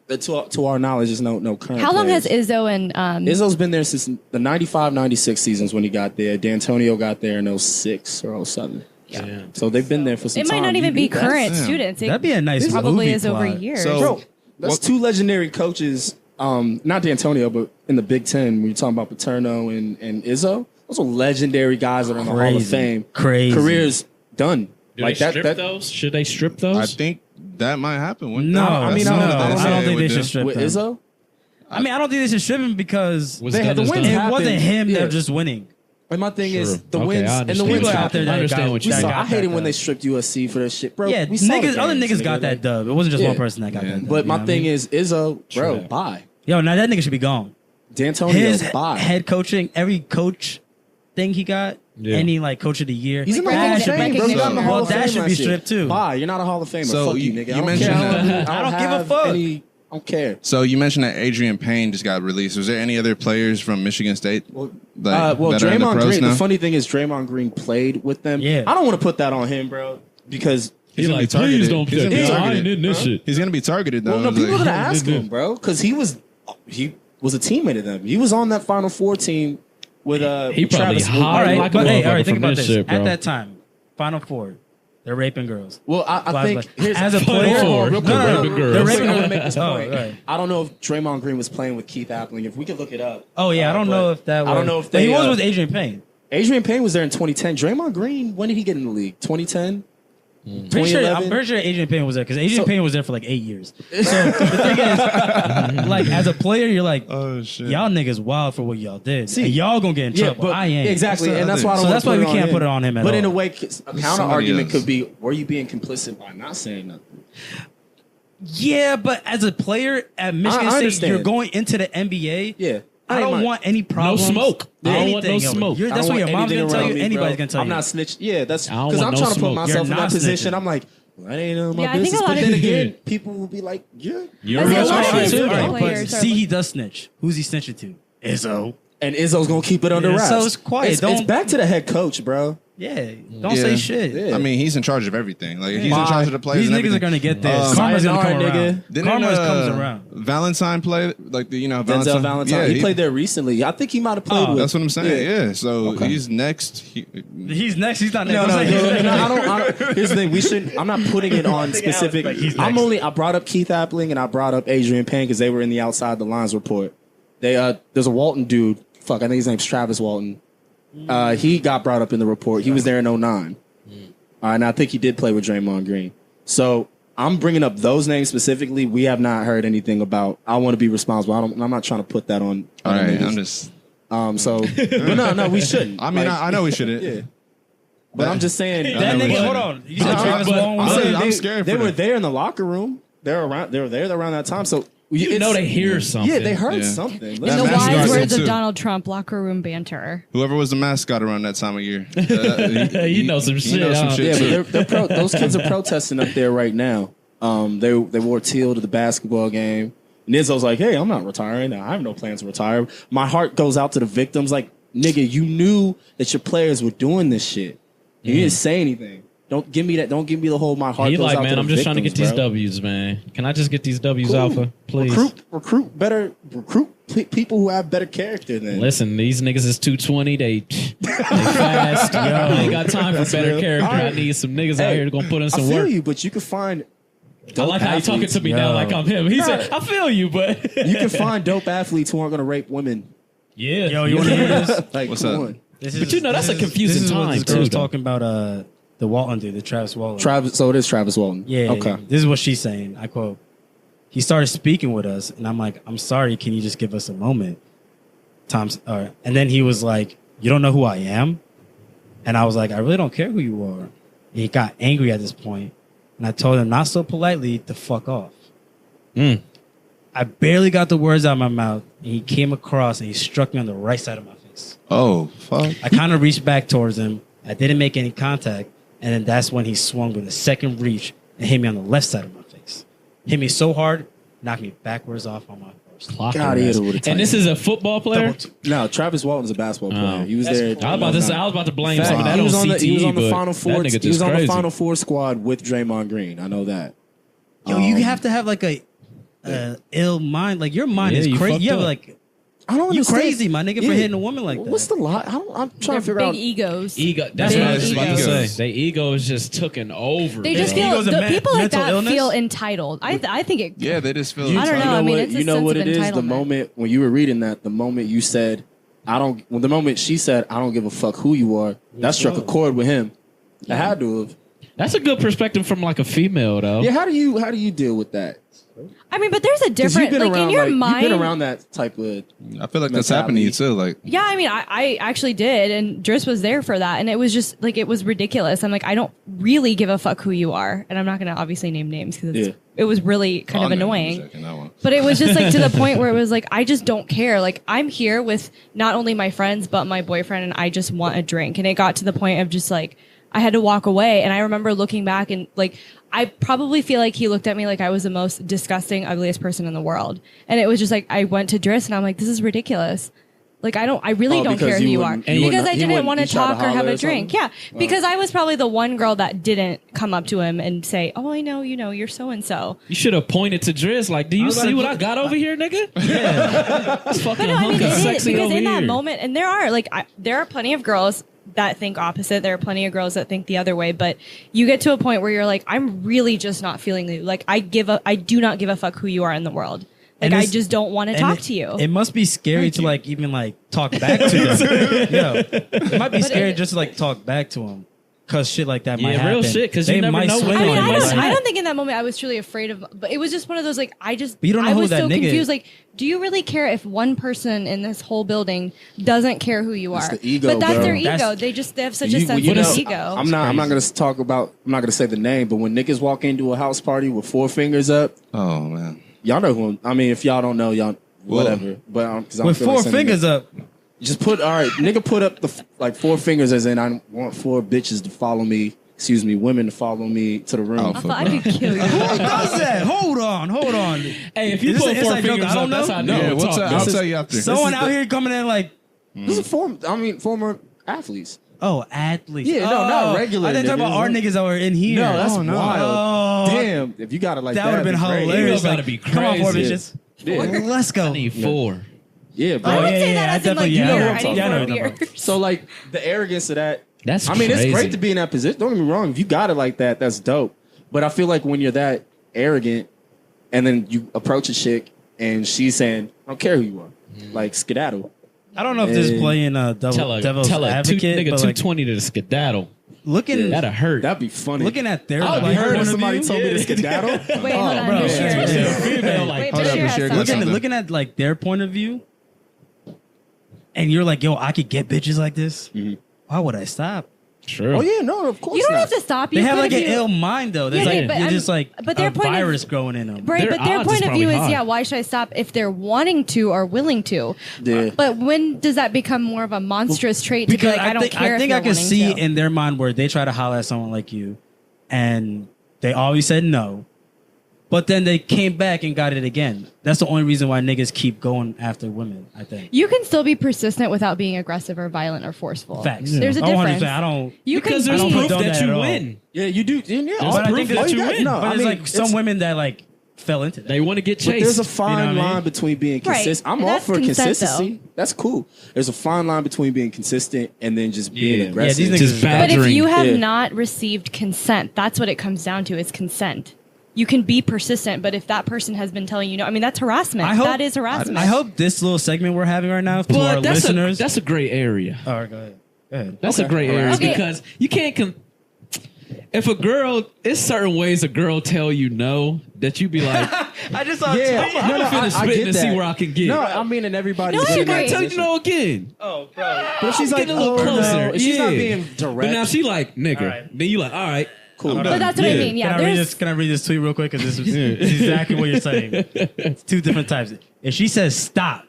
To our knowledge, there's no current. How long has players. Izzo and Izzo's been there since the 95-96 seasons when he got there. D'Antonio got there in 06 or 07. Yeah. So they've been there for some it time. might not even You be knew that. current Damn. students. It That'd be a nice probably movie is over plot. years. So- Bro, that's What- two legendary coaches. Not D'Antonio, but in the Big Ten, when you're talking about Paterno and Izzo, those are legendary guys that are in the Hall of Crazy. Fame. Crazy. Careers done. Do like they that. strip that those? Should they strip those? I think that might happen. wouldn't No, it? I mean, That's I don't- what I don't say think would they do. should strip with them. Izzo. I mean, I don't think they should strip him because Was They had done the is wins done. it happened. wasn't him Yeah. that was just winning. And my thing is Sure. the Okay, wins I and the understand. wins People out happened. there that I understand got- what you that We saw, got I hated that when they dub. stripped USC for that shit, bro. Yeah, we saw the niggas, other games, niggas got nigga. that dub. It wasn't just Yeah. one person that got that dub. But you my know what thing I mean? is Izzo, bro, True. bye. Yo, now that nigga should be gone. D'Antonio, His bye. head coaching, every coach thing he got, Yeah. any like coach of the year. He's in the Like Hall of recognition- Fame, bro. He got in the recognition. Hall Well, of that Fame should last be year. stripped too. Bye. You're not a Hall of Famer. So Fuck you, you nigga. I mentioned don't care. that- I don't give a have fuck. I don't care. So you mentioned that Adrian Payne just got released. Was there any other players from Michigan State? Well, that are in the Draymond pros Green. now? The funny thing is, Draymond Green played with them. Yeah. I don't want to put that on him, bro, because He's gonna like, be targeted. please don't He's gonna be pick. I ain't targeted. in this shit. He's gonna be targeted though. well, no, It's people are like- gonna ask him, bro, because he was a teammate of them. He was on that Final Four team with He probably Travis. hot. All right, like a but hey, all motherfucker right, think from about this this. shit, bro. At that time, Final Four, they're raping girls. Well, I think here's as a Final player, Four, real quick, they're real raping quick, girls. real They're quick, raping I'm gonna make this girls. point. Oh, right. I don't know if Draymond Green was playing with Keith Appling. If we could look it up. Oh yeah, I don't know if that was. I don't know if but he they, was with Adrian Payne. Adrian Payne was there in 2010. Draymond Green, when did he get in the league? 2010. Pretty sure, 2011? I'm pretty sure Adrian Payne was there because Adrian So- Payne was there for like 8 years. So the thing is, like as a player, you're like, Oh shit! y'all niggas wild for what y'all did. See, and y'all gonna get in trouble. but I ain't. exactly, That's the and that's other- why I don't So wanna that's why put we it on can't him. put it on him at But in a all. way, a counter somebody argument else. could be: were you being complicit by not saying nothing? Yeah, but as a player at Michigan I State, understand. you're going into the NBA. Yeah, I don't want any problems. smoke. I don't want no anything. smoke. That's I don't what your want mom's anything gonna tell around you. me, Anybody's bro. gonna tell I'm you. not snitch. Yeah, that's I don't because want I'm no trying to put smoke. myself in You're that not position. snitching. I'm like, well, that ain't none of my Yeah, I think business. a lot But of then people- again, people will be like, yeah. You're But see, a right. lot of All right, these all NBA right, but players are see, like- he does snitch. Who's he snitching to? Izzo. And Izzo's gonna keep it under Yeah, wraps. so it's quiet. It's Don't- back to the head coach, bro. Yeah, don't Yeah. say shit. Yeah. I mean, he's in charge of everything. Like he's in Bye. charge of the players. These and niggas everything. are gonna get this. Karma's gonna sayonara, come nigga. around. Didn't Karma comes around. Valentine play like the Denzel Valentine. Yeah, he played there recently. I think he might have played Oh, with. That's what I'm saying. Yeah. So Okay. he's next. He's next. He's not next. No, I'm saying- I don't. Here's the thing. We should. I'm not putting it on specific. Like, he's I'm next. only. I brought up Keith Appling and I brought up Adrian Payne because they were in the outside the lines report. There's a Walton dude. Fuck, I think his name's Travis Walton. He got brought up in the report. He was there in 09. And I think he did play with Draymond Green. So I'm bringing up those names specifically. We have not heard anything about. I want to be responsible. I'm not trying to put that on. All other right, niggas. I'm just. So, but no, we shouldn't. I mean, Like, I know we shouldn't. yeah. But I'm just saying. That know nigga, what hold you- on. You said I'm- Travis but- Walton I'm was saying there? I'm scared They for were them. there in the locker room. They were there around that time. So You know they hear something. Yeah, they heard Yeah. something. In That the mascot wise is words too. of Donald Trump, locker room banter. Whoever was the mascot around that time of year, You know some shit, huh? Yeah, too. but those kids are protesting up there right now. They wore teal to the basketball game. And Izzo's like, hey, I'm not retiring. I have no plans to retire. My heart goes out to the victims. Like, nigga, you knew that your players were doing this shit. You didn't say anything. Don't give me that. Don't give me the whole my heart He goes like, out man, to the I'm just trying to get victims, these bro. W's, man. Can I just get these W's, Cool. Alpha, please? Recruit people who have better character than. Listen, these niggas is 220. They fast. I ain't got time for better character. I need some niggas out here gonna put in I some feel work. you, but you can find I like how you're talking to me now like I'm him. He said, I feel you, but You can find dope athletes who aren't going to rape women. yeah. Yo, you want to hear this? Like, What's come up? on. But you know, that's a confusing this is what time, this girl too, was though. talking about the Walton dude, the Travis Walton. So it is Travis Walton. Yeah. Okay. This is what she's saying. I quote, he started speaking with us, and I'm like, I'm sorry, can you just give us a moment? And then he was like, you don't know who I am? And I was like, I really don't care who you are. And he got angry at this point, and I told him, not so politely, to fuck off. I barely got the words out of my mouth, and he came across and he struck me on the right side of my face. Oh, fuck. I kind of reached back towards him. I didn't make any contact, and then that's when he swung with a second reach and hit me on the left side of my face. Hit me so hard, knocked me backwards off on my horse. Clock God, your he ass. hit it with a tight And this is a football player? No, Travis Walton's a basketball player. He was there. I was about to blame some of that he was on on CTE, the, he was on the but Final Four. that nigga He was just on the crazy. Final Four squad with Draymond Green. I know that. Yo, you have to have like a ill mind. Like your mind Yeah, is you crazy. fucked You have up. like I don't you understand. crazy, my nigga, for hitting a woman like that. What's the lot? I'm trying They're to figure big out. egos. Ego. That's Big what I was about to egos. say. Their ego is just taken over. They just Their feel ego's a people like mental that illness? feel entitled. I think it. Yeah, they just feel. I don't know. I mean, it's a you know sense what of it is. The entitlement. moment when you were reading that, the moment you said, "I don't." Well, the moment she said, "I don't give a fuck who you are," that struck a chord with him. I had to have. That's a good perspective from like a female, though. Yeah. How do you deal with that? I mean, but there's a Because different like in your mind. You've been around that type of. I feel like that's happened to you too. Like, Yeah, I mean, I actually did, and Driss was there for that, and it was just like it was ridiculous. I'm like, I don't really give a fuck who you are, and I'm not going to obviously name names because it was really kind of annoying. But it was just like to the point where it was like, I just don't care. Like I'm here with not only my friends but my boyfriend, and I just want a drink. And it got to the point of just like I had to walk away, and I remember looking back and like. I probably feel like he looked at me like I was the most disgusting, ugliest person in the world. And it was just like, I went to Driss and I'm like, this is ridiculous. Like, I really don't care who you are. Because I didn't want to talk or have a drink. Yeah. Because I was probably the one girl that didn't come up to him and say, oh, I know, you're so-and-so. You should have pointed to Driz like, do you see what I got over here, nigga? Yeah. It's fucking But no, I mean, hunk of it is. sexy Because over in that here. moment, and there are plenty of girls that think opposite. There are plenty of girls that think the other way, but you get to a point where you're like, I'm really just not feeling you. Like I do not give a fuck who you are in the world. Like I just don't want to talk to you. It must be scary to like even like talk back to him. Yo, it might be scary just to like talk back to him. Cause shit like that might Yeah, happen. real shit, 'cause you They never might know swing when I mean, on you. I don't think in that moment I was truly afraid of, but it was just one of those like I just But you don't know I who was that so nigga confused. is. Like, do you really care if one person in this whole building doesn't care who you That's are? the ego, but that's bro. their ego. That's- They have such a sensitive ego. I'm not going to talk about. I'm not going to say the name, but when niggas walk into a house party with 4 fingers up, oh man, y'all know who. I mean, if y'all don't know, y'all whatever. But because With 4 fingers up. just put nigga put up the like 4 fingers as in I want 4 bitches to follow me. Excuse me, women to follow me to the room. Oh, I thought I could kill you. Who does that? Hold on. Hey, if you Is this put an 4 inside joke? fingers I don't up, that's know. how no, niggas we'll talk. I'll tell you after. Someone out here coming in like, This is former athletes. oh, athletes. Yeah, no, not regular I didn't talk niggas. about our niggas that were in here. No, that's no. wild. Oh, Damn, if you got it like that, that would have been it'd be great. hilarious. Ego gotta Like, be come on, 4 crazy. bitches. Yeah. Let's go. I need 4. Yeah, bro. I would yeah, say yeah, that I as in like definitely- yeah, I know beer. what I I'm need talking- yeah, I know 4 what I'm talking beers. So like the arrogance of that. That's I mean, crazy. it's great to be in that position. Don't get me wrong. If you got it like that, that's dope. But I feel like when you're that arrogant and then you approach a chick and she's saying, I don't care who you are. Like skedaddle. I don't know if this is playing devil's Tell a advocate, nigga but like 220 to the skedaddle. looking That'd hurt. That'd be funny. looking at their I'd be like, hurt point if of somebody view. told me to skedaddle. Wait, hold on. bro. Bashir. Especially a female, Wait, like, hold up, Bashir has Bashir, something. something. looking at like their point of view, and you're like, yo, I could get bitches like this. Why would I stop? sure. Oh yeah, no, of course You don't not. have to stop. They You have could like an if you- ill mind though. There's Yeah, like but you're I'm- just like but their a point of- virus growing in them. Right, Their but their odds point is of view probably is, high. yeah, why should I stop if they're wanting to or willing to? Yeah. But when does that become more of a monstrous trait to be like, I don't care I think if I you're can wanting see to? in their mind where they try to holler at someone like you, and they always said no, but then they came back and got it again. That's the only reason why niggas keep going after women. I think. You can still be persistent without being aggressive or violent or forceful. Facts. There's a I don't difference. understand. I don't. You Because can there's be, proof condone that that you at all. win. Yeah, you do. Yeah, There's all proof that that you win. No, But I it's mean, like some women that like fell into that. They want to get But there's chased. a fine You know what I mean? line between being Right. consistent. I'm And all that's for consent, consistency. That's cool. There's a fine line between being consistent and then just being Yeah. aggressive. Yeah, these niggas Just is bad. but if you have Yeah. not received consent, that's what it comes down to. Is consent. you can be persistent, but if that person has been telling you no, I mean, that's harassment. That is harassment. I hope this little segment we're having right now to our listeners. That's a gray area. All right, go ahead. Go ahead. That's a gray area Okay. because you can't. If a girl, it's certain ways a girl tell you no that you be like, I just saw. Yeah, I'm gonna finish spitting and see where I can get. No, I mean, and everybody's No, I in agree. that tell you position. no again. Oh, bro. But if she's like, Get a little oh, closer. no. If she's not Yeah. being direct. But now she like, nigga. All right. Then you like, all right, Cool. But that's what I mean. Yeah, Can I read this tweet real quick? Because this is exactly what you're saying. It's two different types. If she says stop,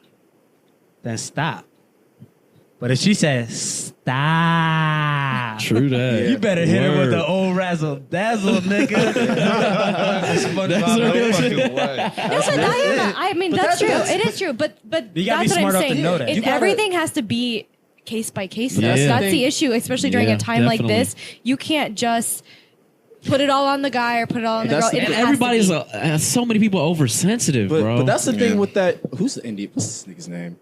then stop. But if she says stop, true that. you better hit her with Word. the old razzle dazzle, nigga. That's funny. I mean, that's true. It is true. But You gotta be that's what I'm smart enough to saying. know that. You gotta- Everything has to be case by case. Yeah. That's the issue, especially during Yeah, a time like definitely. this. You can't just put it all on the guy or put it all on the That's girl. the- It And has to everybody's be. so many people are oversensitive, bro. But that's the thing Yeah. with that. Who's the Indian? What's this nigga's name?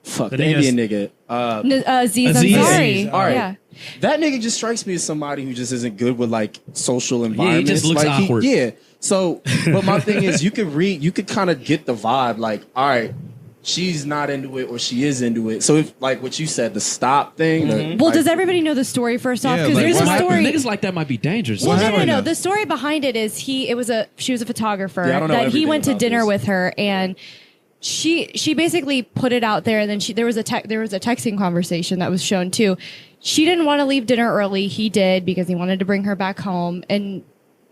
Fuck, The the nigga's- Indian nigga. Aziz Aziz. Ansari. All right. Yeah. That nigga just strikes me as somebody who just isn't good with like social environments. just looks like, awkward. Yeah. So, but my thing is, you could kind of get the vibe. Like, all right, she's not into it or she is into it. So if like what you said, the stop thing. Well, does everybody know the story first off? Yeah, Because like, there's what a happened? story. Niggas like that might be dangerous. Well, no. happened? The story behind it is she was a photographer Yeah, I don't know that he everything went to about dinner this. with her, and she basically put it out there, and then there was a texting conversation that was shown too. She didn't want to leave dinner early. He did because he wanted to bring her back home, and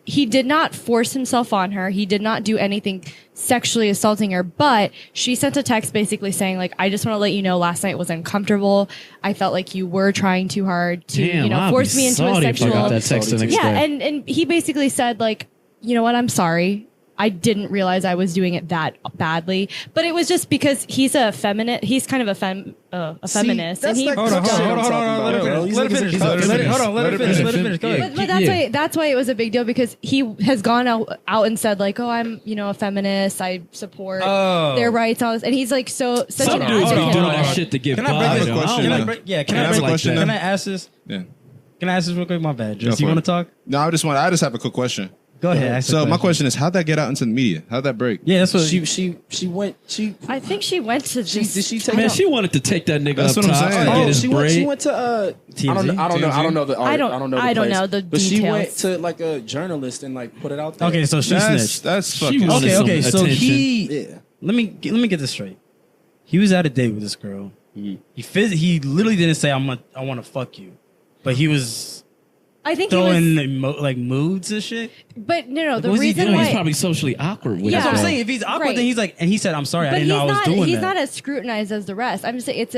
he did not force himself on her. He did not do anything sexually assaulting her, but she sent a text basically saying like, I just want to let you know last night was uncomfortable. I felt like you were trying too hard to, Damn, I'd force be me into a salty if I sexual. got that text the next Yeah, day. and he basically said like, you know what, I'm sorry. I didn't realize I was doing it that badly, but it was just because he's a feminist. He's kind of a feminist, and he. Hold on. Let her finish. Go ahead. But that's why it was a big deal because he has gone out and said like, oh, I'm a feminist. I support their rights. All this, and he's like such Some an dudes be advocate. doing that shit to get Can I by. bring have this? a question, Can I though. bring- Yeah, Can I have a question, Can though? I ask this? Yeah. Can I ask this real quick? My bad. Go Just for you it. want to talk? No, I just have a quick question. Go ahead. ask So the my question is, how'd that get out into the media? How'd that break? Yeah, that's what she went. I think she went to Did just. she take? Man, she wanted to take that nigga That's up what I'm top saying. and Oh, get his she braid. went to I don't know. I don't know the I don't place. know the But she went details. to like a journalist and like put it out there. Okay, so she snitched. That's She fucking. wanted Okay, some so attention. he. Yeah. Let me get this straight. He was at a date with this girl. He literally didn't say I want to fuck you, but he was I think he throwing was. like moods and shit. But no. The What was he reason doing? why He's probably socially awkward with Yeah. That's what I'm it. saying. If he's awkward, Right. then he's like, and he said, "I'm sorry, I But didn't know I was doing he's that." not as scrutinized as the rest. I'm just saying it's.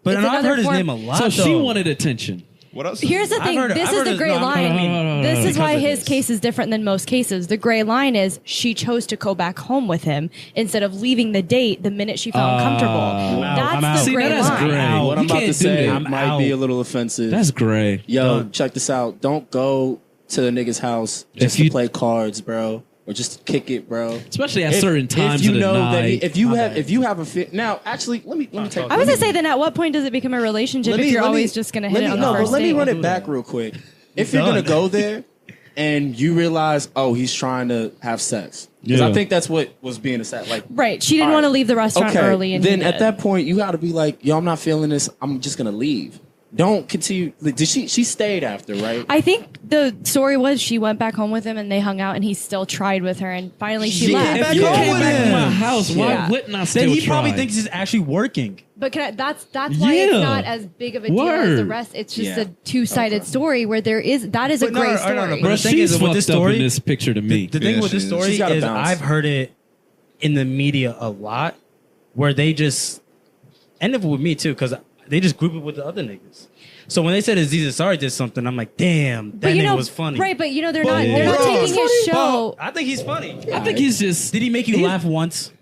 But it's I've another heard his form- name a lot. So she though. wanted attention. What else? Here's the I've thing. heard- This I've is heard the it- gray no, line. hold This is because why of his this. case is different than most cases. The gray line is she chose to go back home with him instead of leaving the date the minute she felt uncomfortable. I'm out. That's the See, gray that's line. gray. What You I'm about can't to do say that. might be a little offensive. That's gray. Yo, Done. check this out. Don't go to the nigga's house If just you- to play cards, bro, or just to kick it, bro. Especially at certain times if you of the know night. that if you My have bad. if you have a fit now, actually, let me take. I was gonna say, then at what point does it become a relationship if you're always just gonna hit it on the first let me date? run Do it back that. real quick. If you're done. gonna go there and you realize, oh, he's trying to have sex, because I Yeah. think that's what was being said. Like, Right. She didn't All want to right. leave the restaurant okay, early, and then he at did. that point, you got to be like, yo, I'm not feeling this. I'm just gonna leave. Don't continue. Like, did she stayed after, right? I think the story was she went back home with him and they hung out and he still tried with her and finally she Yeah. left. If you home came with back to my him. house, why Yeah. wouldn't I still Then he try? probably thinks he's actually working. But that's why it's Yeah. not as big of a deal as the Word. rest. It's just Yeah. a two-sided story where that is a But gray story. But Bro, the thing she's is, with fucked this up story, in this picture to me. The thing Yeah, with this she is. story She's gotta is bounce. I've heard it in the media a lot, where they just end up with me too, because they just group it with the other niggas. So when they said Aziz Ansari did something, I'm like, damn, that But nigga was funny. right? But they're But- not they're not Bro, taking his show. Bro, I think he's funny. I think he's just. Did he make you He's- laugh once?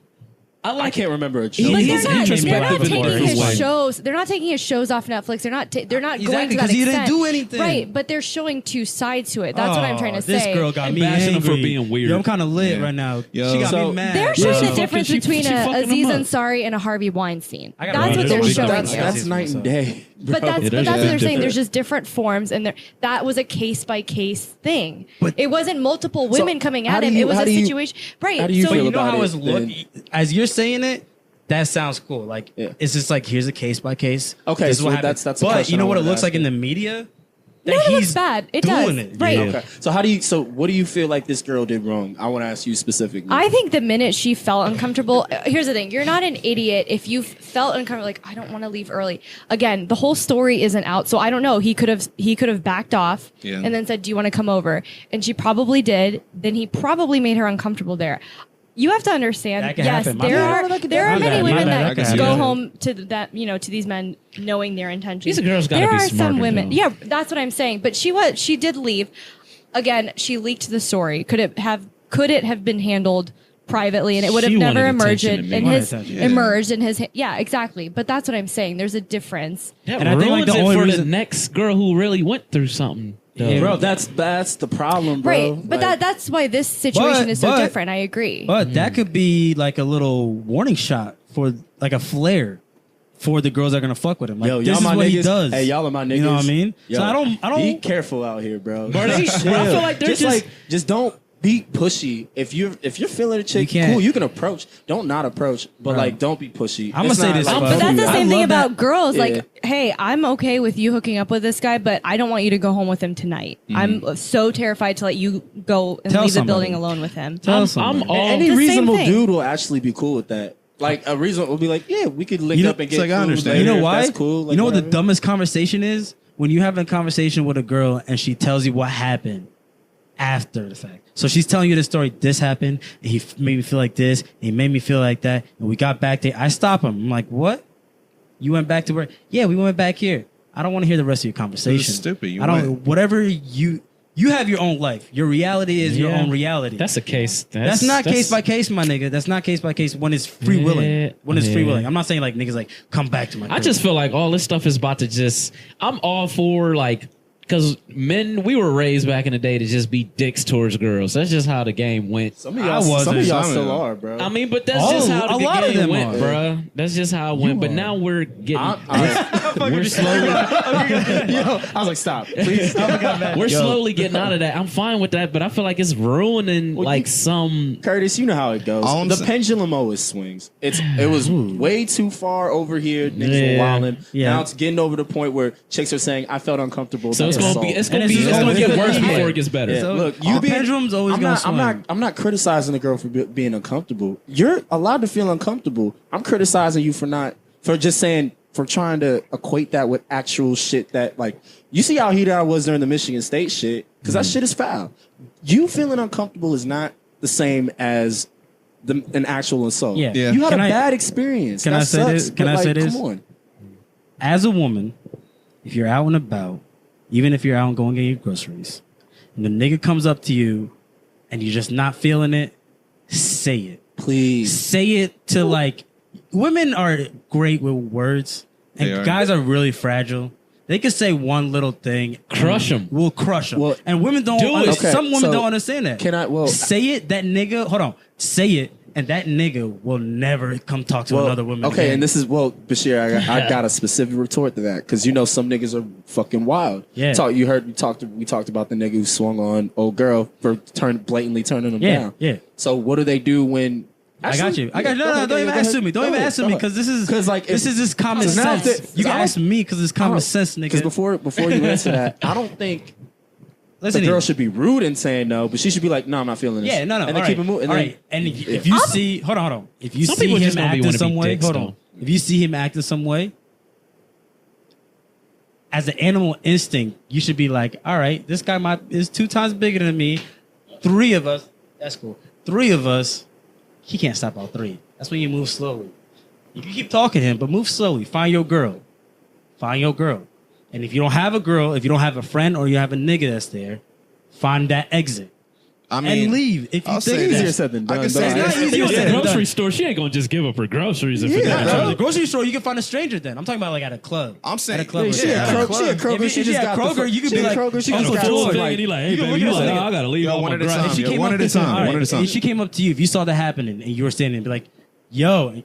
I can't remember a joke. But He's they're not introspective in taking a his way. shows. They're not taking his shows off Netflix. They're not going to Exactly, that 'cause he extent. didn't do anything. Right, but they're showing two sides to it. That's what I'm trying to This say. girl got And me bashing him angry. for being weird. Yo, I'm kind of lit Yeah. right now. Yo. She got So- me mad. They're Yeah, showing she the difference fucking- between she a fucking Aziz him up. Ansari and a Harvey Weinstein. I gotta That's read what this they're one. showing that's you. Yeah. that's night and day. But that's It but is that's what they're saying. different. There's just different forms, and that was a case by case thing. But- it wasn't multiple women coming how at do him. you- it was how a do you- situation. Right. how do you so feel You know about how it, it's look then? as you're saying it. That sounds cool. Like it's just like here's a case by case. Okay, This is so what happened. that's a But question you know I what it wanted to looks like ask in you. the media. No, That it looks he's bad. It doing does. it. Right. Yeah. Okay. So what do you feel like this girl did wrong? I want to ask you specifically. I think the minute she felt uncomfortable, here's the thing: you're not an idiot if you felt uncomfortable. Like, I don't want to leave early. Again, the whole story isn't out, so I don't know. He could have backed off Yeah. and then said, "Do you want to come over?" And she probably did. Then he probably made her uncomfortable there. You have to understand. That can Yes, happen. My there bad. are there are My many bad. women My bad. that I can see go that. home to that to these men knowing their intentions. These girls gotta there be are some smarter, women. though. Yeah, that's what I'm saying. But she did leave. Again, she leaked the story. Could it have been handled privately, and it would have She never wanted emerged attention to in me. his Wanted emerged in his yeah, exactly. But that's what I'm saying. There's a difference. That And I think, like, ruins the it only for the reason- next girl who really went through something. though. Yeah. bro, that's the problem, bro. Right. But Like, that's why this situation is so but- different. I agree. But that could be like a little warning shot for like a flare for the girls that are gonna fuck with him. Like yo, this y'all is my what niggas. he does. Hey, y'all are my niggas. You know what I mean? Yo, So I don't. Be careful out here, bro. Bro, I feel like they're just don't be pushy. If you're feeling a chick, You can't- cool, you can approach. Don't not approach, but Bro. like don't be pushy. I'ma It's say not this, like, bro. But that's the I same thing love about that- girls. Yeah. Like, hey, I'm okay with you hooking up with this guy, but I don't want you to go home with him tonight. I'm so terrified to let you go and Tell leave the somebody. building alone with him. Tell I'm somebody. all any The same reasonable thing. dude will actually be cool with that. Like a reasonable will be like, yeah, we could link You know- up and it's get like, I food understand. later You know if why? That's cool. Like, you know what the whatever. dumbest conversation is? When you have a conversation with a girl and she tells you what happened after the fact. So she's telling you the story. This happened. And he made me feel like this. And he made me feel like that. And we got back there. I stop him. I'm like, what? You went back to where? Yeah, we went back here. I don't want to hear the rest of your conversation. stupid. You I don't. went. Whatever you have your own life. Your reality is your Yeah. own reality. That's a case. That's not case by case, my nigga. That's not case by case when it's free willing. Yeah. When it's free Yeah. willing. I'm not saying like niggas like come back to my I crib. just feel like all this stuff is about to just. I'm all for like, because men, we were raised back in the day to just be dicks towards girls. That's just how the game went. Some of I y'all, some wasn't. of y'all Some of still them. are, bro. I mean, but that's Oh, just how a the lot of game them went, are. bruh. That's just how it went. But are. now we're getting. we're slowly. Yo, I was like, stop, please. We're slowly getting out of that. I'm fine with that, but I feel like it's ruining Well, like you- some. Curtis, you know how it goes. All I'm The saying- pendulum always swings. It was way too far over here. Niggas Yeah. were wilding. Yeah. Now it's getting over the point where chicks are saying, "I felt uncomfortable." So it's that's gonna be. assault. It's gonna And be. it's It's gonna always get gonna worse be- before it gets better. Yeah, So, look, our you being, pendulum's always I'm gonna not, I'm not. swing. I'm not criticizing the girl for being uncomfortable. You're allowed to feel uncomfortable. I'm criticizing you for just saying for trying to equate that with actual shit that like you see how heated I was during the Michigan State shit because that shit is foul. You feeling uncomfortable is not the same as an actual assault. Yeah. Yeah. You had Can a I- bad experience. can That I say sucks, this? Can but, I like, say this? Come on. As a woman, if you're out and about, even if you're out and going to get your groceries, and the nigga comes up to you and you're just not feeling it, say it. Please. Say it to like women are great with words and They are. guys are really fragile. They can say one little thing, Crush 'em. We'll crush them. Well, and women don't. do it. Okay, Some women so don't understand that. can I- well, say it? That nigga. Hold on. Say it, and that nigga will never come talk to another woman. Okay, again. and this is Bashir. I got a specific retort to that because you know some niggas are fucking wild. Yeah. We talked about the nigga who swung on old girl for blatantly turning him Yeah, down. yeah. So what do they do when? I got you. I got you. Go No, ahead, don't even go ask ahead. me. Don't Go even ahead, ask go me ahead. because this is 'Cause, like, this is just common so now sense. if You can I don't- ask me because it's common sense, nigga. Because before you answer that, I don't think Listen the here. girl should be rude in saying no, but she should be like, no, I'm not feeling this. Yeah, no, and then all keep right, it moving. all right. And if you see, hold on. If you Some see people him just gonna be acting wanna be some way, dicks, hold on. though. If you see him acting some way, as an animal instinct, you should be like, all right, this guy is 2 times bigger than me. 3 of us, that's cool. 3 of us, he can't stop all 3. That's when you move slowly. You can keep talking to him, but move slowly. Find your girl. Find your girl. And if you don't have a girl, if you don't have a friend or you have a nigga that's there, find that exit. I mean, And leave. If you I'll think say that's- Easier said than done. I can say dog. this. It's not If easier you're said at than the grocery done. store, she ain't gonna just give up her groceries. If Yeah, it's At bro. the grocery store, you can find a stranger. Then I'm talking about like at a club. I'm saying- at a club. Yeah, or she something. at Yeah, Kroger. club. She at Kroger. If She she just at got the Kroger, you could she be at like, Kroger. She Uncle just got George. the thing, and he like, hey, You can baby, look you at like, it. nah, I gotta leave Yo, all one my at a groceries. time. She Yeah, came one up at a to time. all right, One at a time. If she came up to you, if you saw that happening and you were standing, and be like, "Yo,"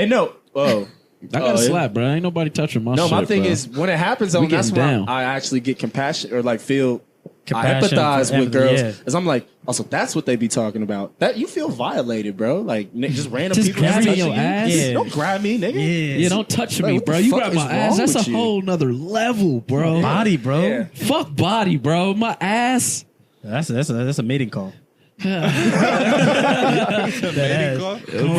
And no, I got a yeah. slap, bro. Ain't nobody touching my shit. No, my thing bro. is when it happens, though, We that's getting when down. I actually get compassion or like feel compassion empathize for with empathy, girls. yeah. Because I'm like, also, that's what they be talking about. That you feel violated, bro. Like, just random Just people grabbing touching your you. ass? Yeah. Don't grab me, nigga. Yeah. Yeah, don't touch Like, me, what the bro. You fuck grab is my ass. wrong That's a with you? whole nother level, bro. Body, bro. Yeah. Fuck body, bro. My ass. That's a mating call. Bro,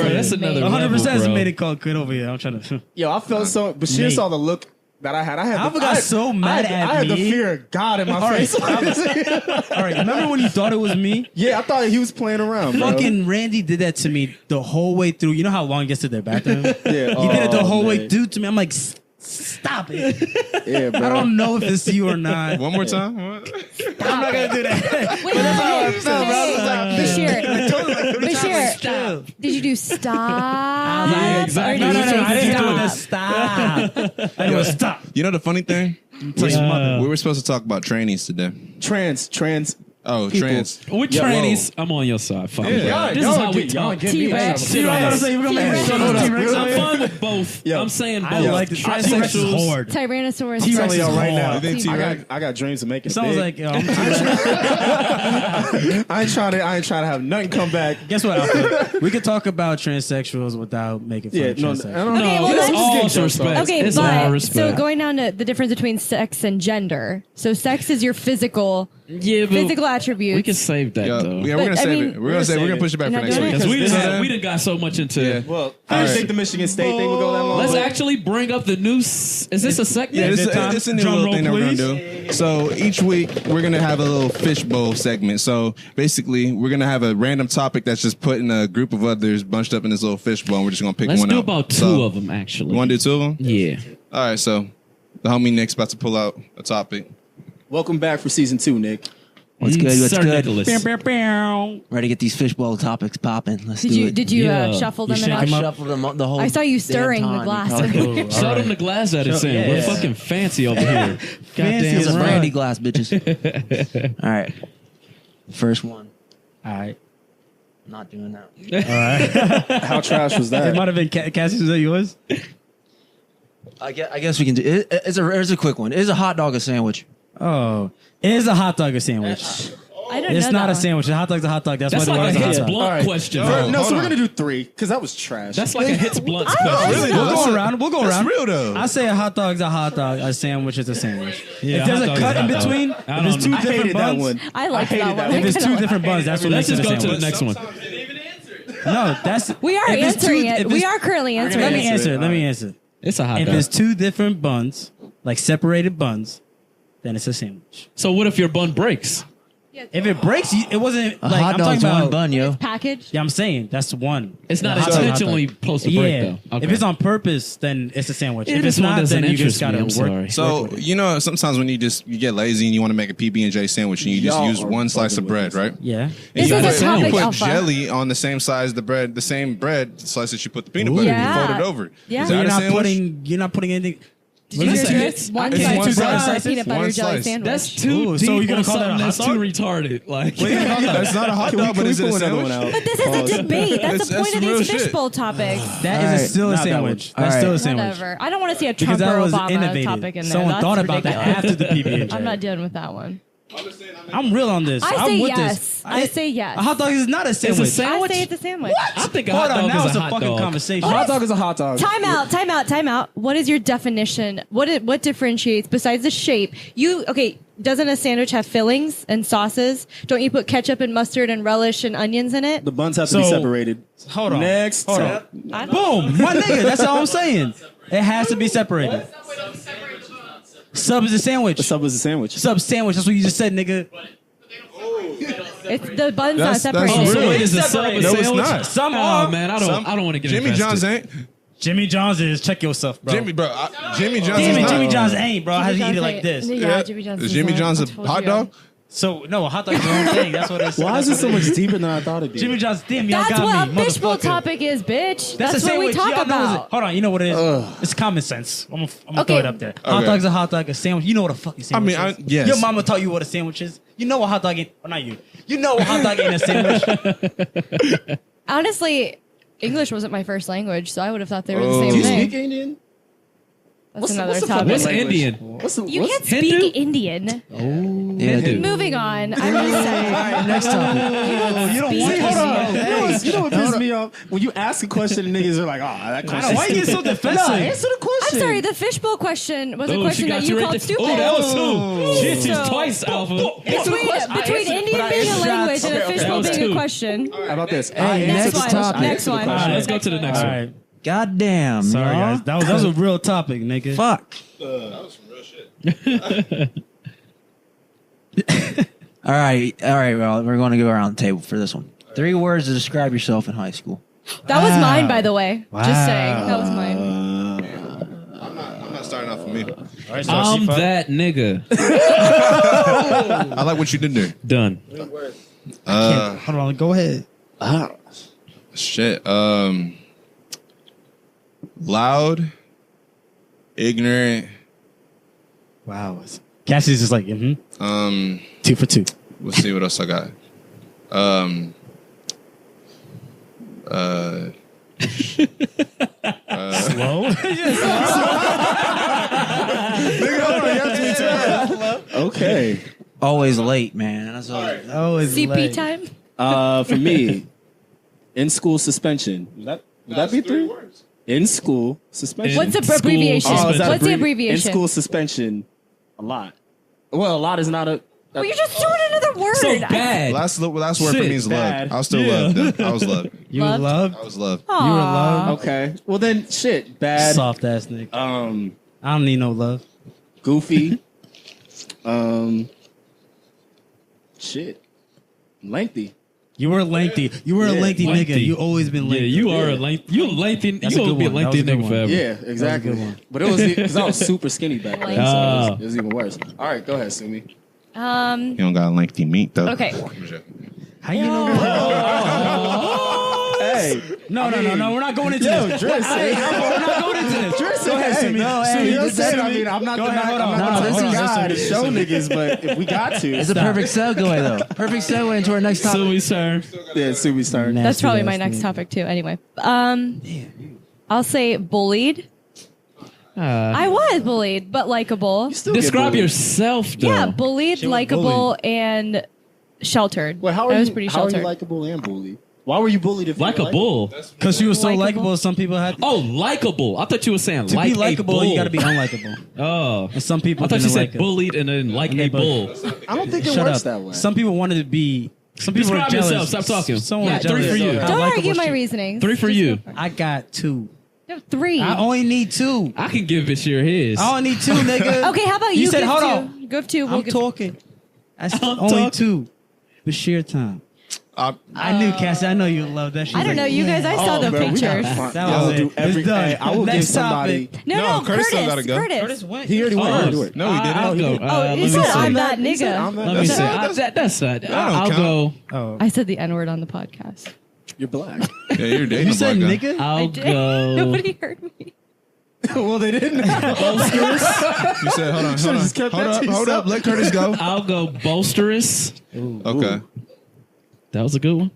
that's another 100% level, is a bro. mating call. Quit over here. I'm trying to. Yo, I felt so. But she Mate. saw the look that I had. Alpha got so mad at I had the me. fear of God in my All right. face. All right, remember when you thought it was me? Yeah, I thought he was playing around, bro. Fucking Randy did that to me the whole way through. You know how long it gets to their bathroom? Yeah. He did it the whole way man. through to me. I'm like, stop it. Yeah, bro. I don't know if it's you or not. One more time. What? I'm not gonna do that. Wait, Bashir, did you do stop? Yeah, exactly. No, Or no, did you no. I say didn't do the stop. I do a stop. You know the funny thing? We were supposed to talk about trainees today. Trans. Oh, People. trans. With Yeah, trainees, I'm on your side. Fuck it. Y'all- This is y'all how we get- y'all talk. get me in T-Rex. trouble. See what I'm T-Rex. saying? We're gonna make T-Rex. I'm fine with both. Yo. I'm saying both. I like the T-Rex is Transsexuals. hard. Tyrannosaurus. T-Rex Telling is y'all right now. hard. You think T-Rex? I got dreams of making it Sounds big. like yo, I'm T-Rex. I ain't trying to have nothing come back. Guess what? Alfred? We could talk about transsexuals without making fun Yeah, of no, I transsexuals. don't know. Okay, well, It's let's- all Just get respect. jokes Okay, It's all but respect. so going down to the difference between sex and gender. So sex is your physical Yeah, but physical attributes. we can save that Yeah, though. we're But, gonna I save mean, it. We're gonna save push it back You're for not next doing week. it? Because we Because done this- got so much into. Yeah. Well, I didn't think the Michigan State thing would go that long. Let's but- actually bring up the new. Is this a segment? Yeah, Good time. it's a new Drum little roll, thing that we're gonna please. do. So each week we're gonna have a little fishbowl segment. So basically, we're gonna have a random topic that's just put in a group of others bunched up in this little fishbowl. And we're just gonna pick Let's one do out. about two So, of them actually. You want to do two of them? Yeah. All right. So the homie Nick's about to pull out a topic. Welcome back for season 2, Nick. What's good? What's Sir good? Nicholas. Ready to get these fishbowl topics popping. Let's Did do you it. did you Yeah. shuffle You them shake enough? I them up. shuffled them up the whole. I saw you damn stirring the time. glass. You probably- Show them the glass that it's in. yeah. We're fucking fancy over here. Fancy It's a as Goddamn right. brandy glass, bitches. All right. First one. All right. Not doing that. How trash was It that? might have been Cassie's. Was that yours? I guess we can do it. It's a quick one. Is a hot dog a sandwich? Oh, it is a hot dog a sandwich. I don't It's know not that a one. sandwich. A hot dog's a hot dog. That's That's why like a they hits hot dog. blunt All right. question. Yo, bro. No, so hold we're on. gonna do 3 because that was trash. That's like a hits blunt I don't question. know. Really? We'll That's go a- around. We'll go That's around. real though. I say a hot dog's a hot dog. A sandwich is a sandwich. Yeah, if there's hot a dog cut is in a hot dog. between, I if don't it's know. two I different hated that buns, one. I liked hated that one. if it's two Kinda different buns, that's what Let's makes it just a go to the sandwich. next one. No, that's We are if it's answering two- it. if We it's- are currently answering Let me it. answer. Let me answer. It's a hot If dog. it's two different buns, like separated buns, then it's a sandwich. So what if your bun breaks? If it breaks, it wasn't A like hot I'm dog's talking about. one bun, yo. Package. Yeah, I'm saying that's one. It's not A hot dog, intentionally hot dog. supposed to break though. Okay. If it's on purpose, then it's a sandwich. Yeah, if this it's one not, doesn't then you just interest me, gotta I'm work. sorry. So with it. you know, sometimes when you get lazy and you want to make a PB&J sandwich and you just Y'all use are one slice of fucking bread, with right? Yeah. And This you is a put, topic, you put Alpha. jelly on the same size the same bread slice that you put the peanut butter. Yeah. You fold it over. Yeah. Is So that you're a not sandwich? putting anything. Did you What hear is that? this? One It's slice one of slice. peanut butter One jelly slice. sandwich. That's too Ooh, deep so you're gonna on call that a something hot that's dog? too retarded. Like That's not a hot dog, but is it a sandwich? But this is a debate. That's the That's point of real these shit. fishbowl topics. That All is right, still a not that sandwich. one. That's All still a right. sandwich. Whatever. I don't want to see a Because Trump or that was Obama innovative. topic in there. Someone That's thought about ridiculous. that after the PB&J. I'm not dealing with that one. I'm real on this. I I'm say with yes. this. I say yes. A hot dog is not a sandwich. It's a sandwich. I say it's a sandwich. I think a Hold hot on, dog now is it's a a hot fucking dog. conversation. Hot dog is a hot dog. Time out. What is your definition? What differentiates besides the shape? Doesn't a sandwich have fillings and sauces? Don't you put ketchup and mustard and relish and onions in it? The buns have to be So- separated. Hold on. Next. Hold on. Boom. My nigga. That's all I'm saying. It has to be separated. Sub is a sandwich. A sub is a sandwich. Sub sandwich. That's what you just said, nigga. It's the bun's not That's separated. Oh, so Really? wait, is a sub a No, it's sandwich? not. Some Oh are. man, I don't want to get Jimmy invested. John's ain't. Jimmy John's is. Check yourself, bro. Jimmy, bro. Jimmy John's Damn is it, not. Jimmy John's ain't, bro. How do you eat John's it like ain't- this? Yeah, Jimmy John's. Is Jimmy John's a hot dog? So no, a hot dog is the wrong thing. That's what it is. Why is it so much deeper than I thought it'd be? Jimmy John's? Damn, y'all That's got what me, a fishbowl motherfucker. topic is, bitch. That's That's a what we sandwich. talk Y'all know what it is. about. Hold on, you know what it is? Ugh. It's common sense. I'm gonna Okay. throw it up there. Hot Okay. dog's a hot dog. A sandwich. You know what a fucking sandwich is. yes. Your mama taught you what a sandwich is. You know what hot dog ain't. Or not you. You know what hot dog ain't a sandwich. Honestly, English wasn't my first language, so I would have thought they were the Oh. same Do you thing. Speak Indian? That's another the topic. What's language? Indian? You can't Hindu? speak Indian. Yeah, dude. Moving on. I'm just saying. Next topic. You don't want Hold on. Hey, You know what pisses me off? When you ask a question, and niggas are like, "Oh, that question." why you get so defensive? No, answer the question. I'm sorry, the fishbowl question was a Oh, she question got that you you right called there. stupid. Oh, that was two. Shit, she's So- twice, Alpha. Between Indian being a language and a fishbowl That was being a two. question. How about this? Hey, Next next one. topic. Next one. All right, let's go to the next All one. right. God damn. Sorry, y'all. guys. That was a real topic, nigga. Fuck. That was some real shit. All right. Well, we're going to go around the table for this one. 3 words to describe yourself in high school. That was mine, by the way. Just saying. That was mine. I'm not starting off for me. I'm that nigga. I like what you did there. Done. Hold on. Go ahead. Shit. Loud, ignorant. Wow. Cassie's just like, 2 for 2. Let's see what else I got. Slow? Okay. Always late, man. That's all. Oh, it's CP late. time? For me, in school suspension. Would that be 3 words? In school suspension. What's the School abbreviation? suspension. is that What's the In abbreviation? school suspension, a lot. Well, a lot is not a. Well, you just threw in another word. So bad. Last word for me is Bad. love. I was still loved. Though. I was loved. You were Loved? loved? I was loved. Aw. You were loved? Okay. Well then, shit. Bad. Soft ass nigga. I don't need no love. Goofy. Shit. Lengthy. You were lengthy. You were a lengthy lengthy. nigga. You always been Yeah, lengthy. you are a length. You lengthy. That's You a will good be a one. That lengthy was a good nigga one. forever. Yeah, exactly. good one. But it was because I was super skinny back then. So Oh. it was even worse. All right, go ahead, Sumi. You don't got lengthy meat though. Okay. How you know? Hey, No. We're not going into this. Driss. We're not going into this. Go ahead, Sumi. Sumi, You know what I'm just saying? Sumi. I mean, I'm not Go the ahead, hold on. I'm not No, the this is- guy to this is- show niggas, but if we got to, It's a perfect segue, though. Perfect segue into our next topic. So we sir. yeah, Sumi's turn. Nasty That's probably my ass next nigga. topic too. Anyway, I'll say bullied. I was bullied, but likable. Describe yourself, though. Yeah, bullied, She was likable, and sheltered. Wait, how I are was you? pretty How are you sheltered. likable and bullied? Why were you bullied? If Like you a were bull. Because you were so Likeable. likable, some people had Oh, likable. I thought you were saying to like be a likable. bull. You got to be unlikable. Oh. And some people I thought you didn't said like it. bullied and then like a bull. I don't think it Shut works up. that way. Some people wanted to be. Some people Describe were jealous. yourself. Stop talking. Someone Yeah, was 3 jealous for you. of how Don't likable argue my she- reasoning. 3 for you. I got 2. No, 3. I only need 2. I can give Bashir his. I only need 2, nigga. Okay, how about you? said, give hold 2. on. Give 2. We'll I'm give talking. I said I'm only talking. 2. Bashir time. I knew, Cassie. I know you love that shit. I don't know, you guys. I saw the pictures. That I'll was do it. every. It's done. Hey, I will Next give somebody. topic. No, Curtis still gotta go. Curtis. went. He already went. Already went. No, he didn't. I'll go. Oh, let you me said see. I'm that He said, nigga. I'm that Let me nigga. see. That's not. don't I'll count. go. Oh. I said the N word on the podcast. You're black. Yeah, you're dating You a said black guy. nigga? I'll did. go. Nobody heard me. well, they didn't. You said, hold on. just kept that to Hold up. Let Curtis go. I'll go bolsterous. Okay. That was a good one.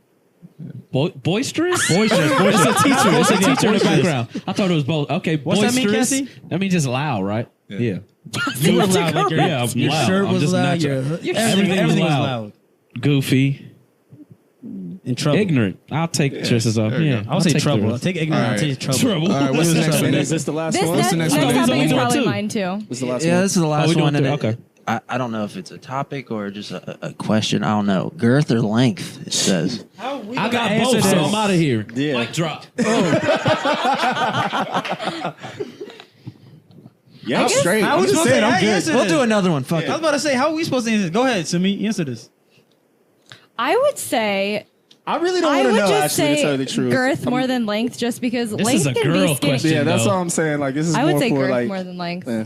Boisterous? Boisterous. It's a teacher. It's a teacher in the background. I thought it was both. Okay, What's that mean, boisterous. Cassie? That means just loud, right? Yeah. You were loud. Like Yeah, I'm your loud. shirt I'm was just loud. natural. Everything was loud. loud. Goofy. In trouble. Ignorant. I'll take Tris's off. there you Yeah. go. I'll say take trouble. the I'll rest. take ignorant. All I'll take trouble. Trouble. All right, what's the next one? Is this the last This one? next, the next next one? topic He's is only probably doing 2. mine too. This is the last Yeah, one. this is the last we doing one. And 3? it- Okay. I don't know if it's a topic or just a question. I don't know. Girth or length, it says. I got both, so I'm out of here. Yeah. Mic drop. Yeah, I'm straight. How I'm we just supposed saying, to I'm good. answer We'll this? do another one. Fuck I was it. about to say, how are we supposed to answer this? Go ahead, Sumi. Answer this. I would say I really don't I want to would know, just actually, to tell say you the truth. girth more than length, just because This length is a can girl be skinny. question. Yeah, that's though. all I'm saying. Like, this is I more would say for, girth like, more than length. eh,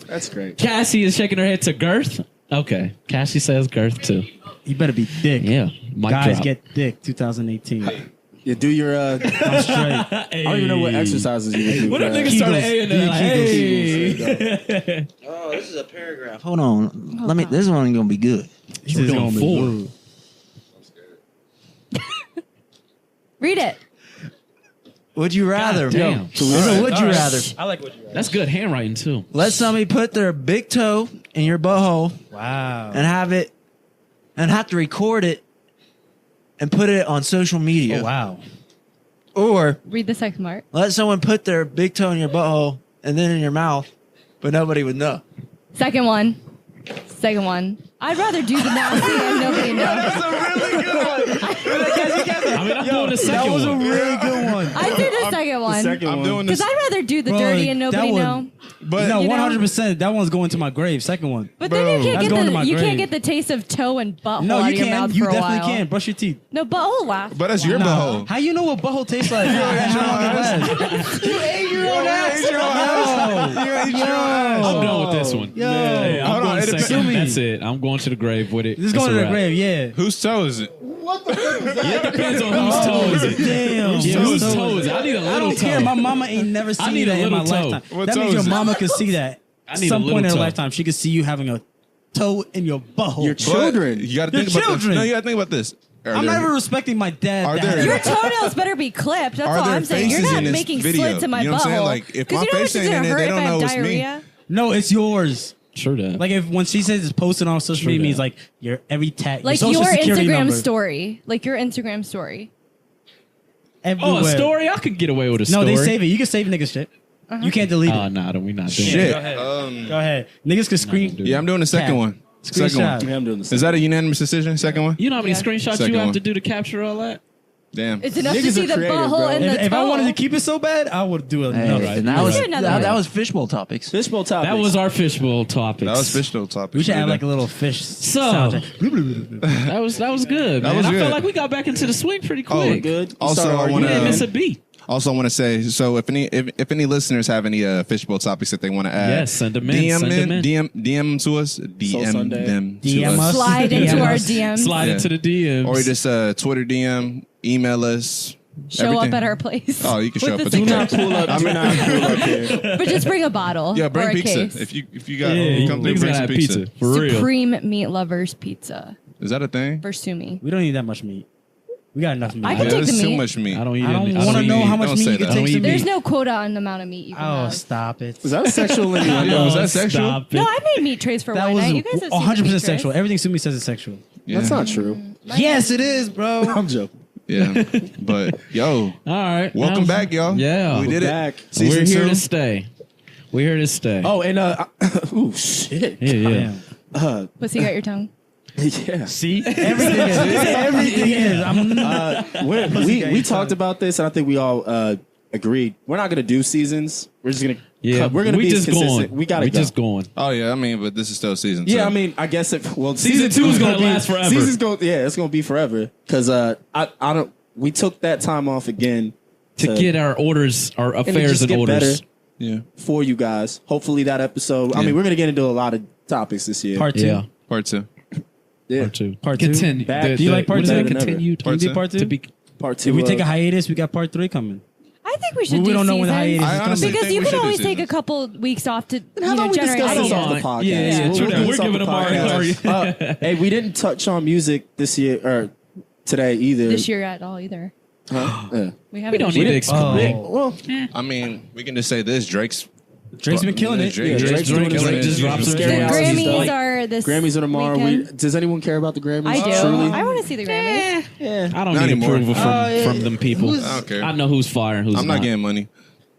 that's great. Cassie is shaking her head to girth. Okay. Cassie says girth too. You better be thick. Yeah. Mic Guys drop. get thick 2018. Yeah, do your. I'm straight. I don't even know what exercises you would do. What for if that. niggas started Kegels. A and Do your then hey. Oh, this is a paragraph. Hold on. Let me. This one gonna be good. This is doing gonna be 4. good. Read it. Would you rather? damn. It's a would you rather? I like what you That's good handwriting too. Let somebody put their big toe in your butthole Wow. and have to record it and put it on social media. Oh, wow. Or Read the second part. let someone put their big toe in your butthole and then in your mouth, but nobody would know. Second one. I'd rather do the nasty and nobody knows. I mean, I'm doing the second one. really good one. I'd do the second one. I'm doing this, Because I'd rather do the Bro, dirty and nobody that one- know. but No, You know? 100%. That one's going to my grave. Second one. But then you that's can't going to get my the you grave. can't get the taste of toe and butthole No, out you of your can. mouth You for a definitely while. can. Brush your teeth. No, butthole laugh. but that's your Nah. butthole. How you know what butthole tastes like? How long it lasts? You ate your own ass. I'm done with this one. Yo. Hey, I'm Hold on, going it second. depends. That's it. I'm going to the grave with it. This is It's going a to the wrap. grave, yeah. Whose toe is it? It depends on whose toe is it. Damn. Yeah, Whose whose toe toe is is it? I need a I little don't care. toe. My mama ain't never seen need a that in my little toe. lifetime. What That toe means your is it? mama could see that. I need a Some little point in her toe. lifetime, she could see you having a toe in your butthole. Your children. But you got to Your think about this. children. No, you got to think about this. I'm not even respecting my dad. Are that there- has Your that. toenails better be clipped. That's Are all there I'm saying. You're faces not in this making video? slits in my You know what I'm saying? butthole. Like, if 'Cause my you know how face much ain't it's in gonna it, hurt they if don't I have know it's me. diarrhea? No, it's yours. True that. Like if when she says it's posted on social True media, means that. like your every tag, Like your your social security Instagram number, story. Like your Instagram story. everywhere. Oh, a story? I could get away with a No, story. they save it. You can save niggas shit. You can't delete Oh, it. nah, we not doing Shit. Go ahead. Go ahead. Niggas can screen. do Yeah, I'm doing the second Cat. one. Second Screenshot. one. Yeah, I'm doing the same. Is that a unanimous decision? Second one? You know how many Yeah. screenshots Second you have one. to do to capture all that? Damn. It's enough to Niggas see are the creative, butthole bro. and the toe. If I wanted to keep it so bad, I would do it. Hey, No, and that was Do another one. that was fishbowl topics. Fishbowl topics. That was our fishbowl topics. That was fishbowl topic. we should have like a little fish. So- soundtrack. That was good, man. was I good. felt like we got back into the swing pretty Oh, quick. good. Also, Start I We want didn't miss a to beat. also want to say, so if any listeners have any fishbowl topics that they want to add, Yes, send them in, DM send them in. DM to us, DM Sunday. them to DM us, us. Slide DM into our us. DMs. Slide Yeah. into the DMs. or you just Twitter DM, email us. Show everything. up at our place. Oh, you can show With up at the the Do not place. pull up. Do not pull up here. But just bring a bottle. Yeah, or bring a pizza. case. If you got yeah, come through, niggas bring gotta some have pizza. pizza. For real. Supreme Meat Lovers Pizza Is that a thing? for Sumi. We don't need that much meat. We got enough meat. I can Yeah, take that's the too meat. much meat. I don't eat I don't any. want to eat know meat. how much Don't meat say you can that. take Don't to eat me. There's no quota on the amount of meat you can Oh, have. stop it. Was that sexual innuendo? Yeah, was that sexual? Stop it. No, I made meat trays for That one was night. You guys have seen the 100% meat trays. sexual. Everything Sumi says is sexual. Yeah. That's not true. Yes, it is, bro. I'm joking. Yeah, but yo, All right. welcome back, y'all. Yeah. we did back. it. We're Season here 2. to stay. We're here to stay. Oh, and ooh, shit. yeah. Damn. Pussy got your tongue. Yeah. See, everything is. Everything is. I'm. We talked about this, and I think we all agreed. We're not gonna do seasons. We're just gonna. Yeah. We're gonna we be just consistent. going. We gotta. We go. just going. Oh yeah, I mean, but this is still season 2. Yeah, I mean, I guess if Season 2 is gonna be- last forever. Season's going, yeah, it's gonna be forever. Because I don't. We took that time off again To get our orders, our and it affairs just and get orders. better yeah. for you guys. Hopefully that episode. I Yeah. mean, we're gonna get into a lot of topics this year. Part 2. Yeah. Part 2. yeah. Part 2. Part 2? Continue. Back. Do you like part what is 2? that? Better than Continue. Part Can we two? do part 2? To be, Part 2. If we take a hiatus, we got part 3 coming. I think we should We do don't know when the seasons. hiatus I is honestly coming. Because think you we can should always do take a seasons. couple weeks off to How about we generate discuss this ideas. off the Yeah, podcast? yeah, We'll true do that. this We're off giving the them our podcast. Hey, we didn't touch on music this year or today either. This year at all either. Huh? Yeah. We haven't. we don't need to explain. Oh. Well, I mean, we can just say this: Drake's Drake's been killing it. Drake, Yeah, Drake's Drake been killing just it. dropped some The Scary Hours is Grammys done. are this. Grammys are tomorrow. weekend. Does anyone care about the Grammys? I do. Truly? I want to see the Grammys. I don't Not need anymore. approval from them people. I don't care. I know who's fire and who's I'm not getting money.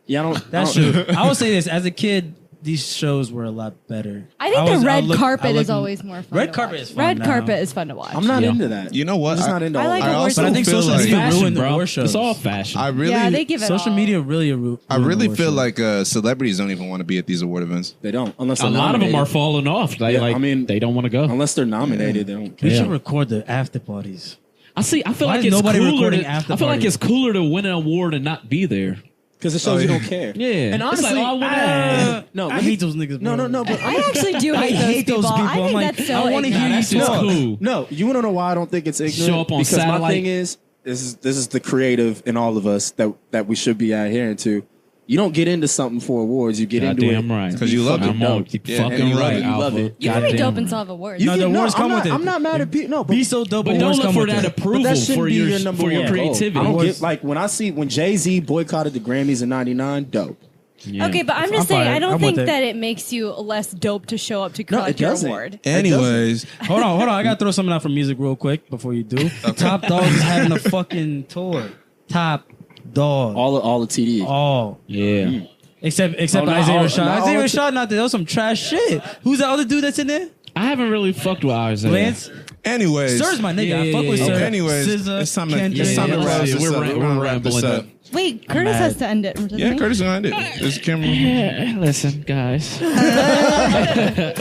Yeah, I don't. That's I don't- true. I will say this: as a kid, these shows were a lot better. I think was- the red look- carpet I is look- always more fun. Red to carpet watch. is fun Red now. carpet is fun to watch. I'm not Yeah. into that. You know what? I'm just not into I all like that. it also But I think feel social like media Fashion, ruined the bro. war shows. It's all fashion. I really, Yeah, they give it Social all. media really. I really feel like celebrities don't even want to be at these award events. They don't unless a they're lot of them nominated. are falling off. They, Yeah, like, I mean- they don't want to go. Unless they're nominated, they don't care. We Yeah. should record the after parties. I feel Why like is it's nobody cooler. recording To, after I feel like parties? it's cooler to win an award and not be there. Because it shows you don't care. Yeah, And It's honestly, like, oh, I no, I hate those niggas. No, bro. no, no. But I actually do I hate, hate those people. I think I'm like, that's so I wanna ignorant. hear you that's just talk. cool. No, you want to know why I don't think it's ignorant? Show up on because my satellite. thing is, this is the creative in all of us that we should be adhering to. You don't get into something for awards. You get into it Goddamn right. 'Cause you love it. I'm on. Yeah, Fucking and you love right, it. You love Alpha. it. You can be Goddamn dope and right. solve awards. No, the awards I'm come not, with it. I'm not mad at people. No, but Be so dope. But awards don't look come for with that it. approval that shouldn't for be your your number for your one goal. creativity. I don't Awards- get like when Jay-Z boycotted the Grammys in '99. Dope. Yeah. Okay, but I'm I'm just saying, fine. I don't I'm think with it. that it makes you less dope to show up to No, collect it your doesn't. award. Anyways, Hold on. I gotta throw something out for music real quick before you do. Top Dog is having a fucking tour. Top Dog. All the TDs. All. Yeah. Except Oh, not Isaiah all- Rashad. not all Isaiah the- Rashad, not there. That was some trash shit. Who's the other dude that's in there? I haven't really fucked with Isaiah. Lance? anyways. Sir's my nigga. I fuck with Yeah, Sir. yeah. Anyways, SZA, it's time to Kendrick. wrap this We're up. ra- We're we're gonna wrap this rambling up. up. Wait, Curtis mad. has to end it. doesn't Yeah, he? Curtis is gonna end it. This camera. Listen, guys.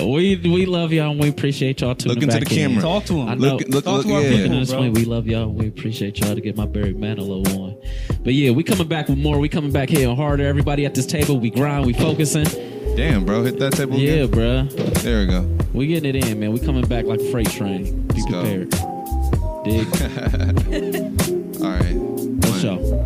we love y'all and we appreciate y'all tuning Look into back the camera. in. Talk to him. I know. Look, Talk to our yeah. people. Looking this bro. way, we love y'all. We appreciate y'all to get my Barry Manilow on. But yeah, we coming back with more. We coming back here harder. Everybody at this table, we grind, we focusing. Damn, bro, hit that table Yeah, again. bruh. There we go. We getting it in, man. We coming back like a freight train. Be Let's go. prepared. Dig. All right. Let's One. show.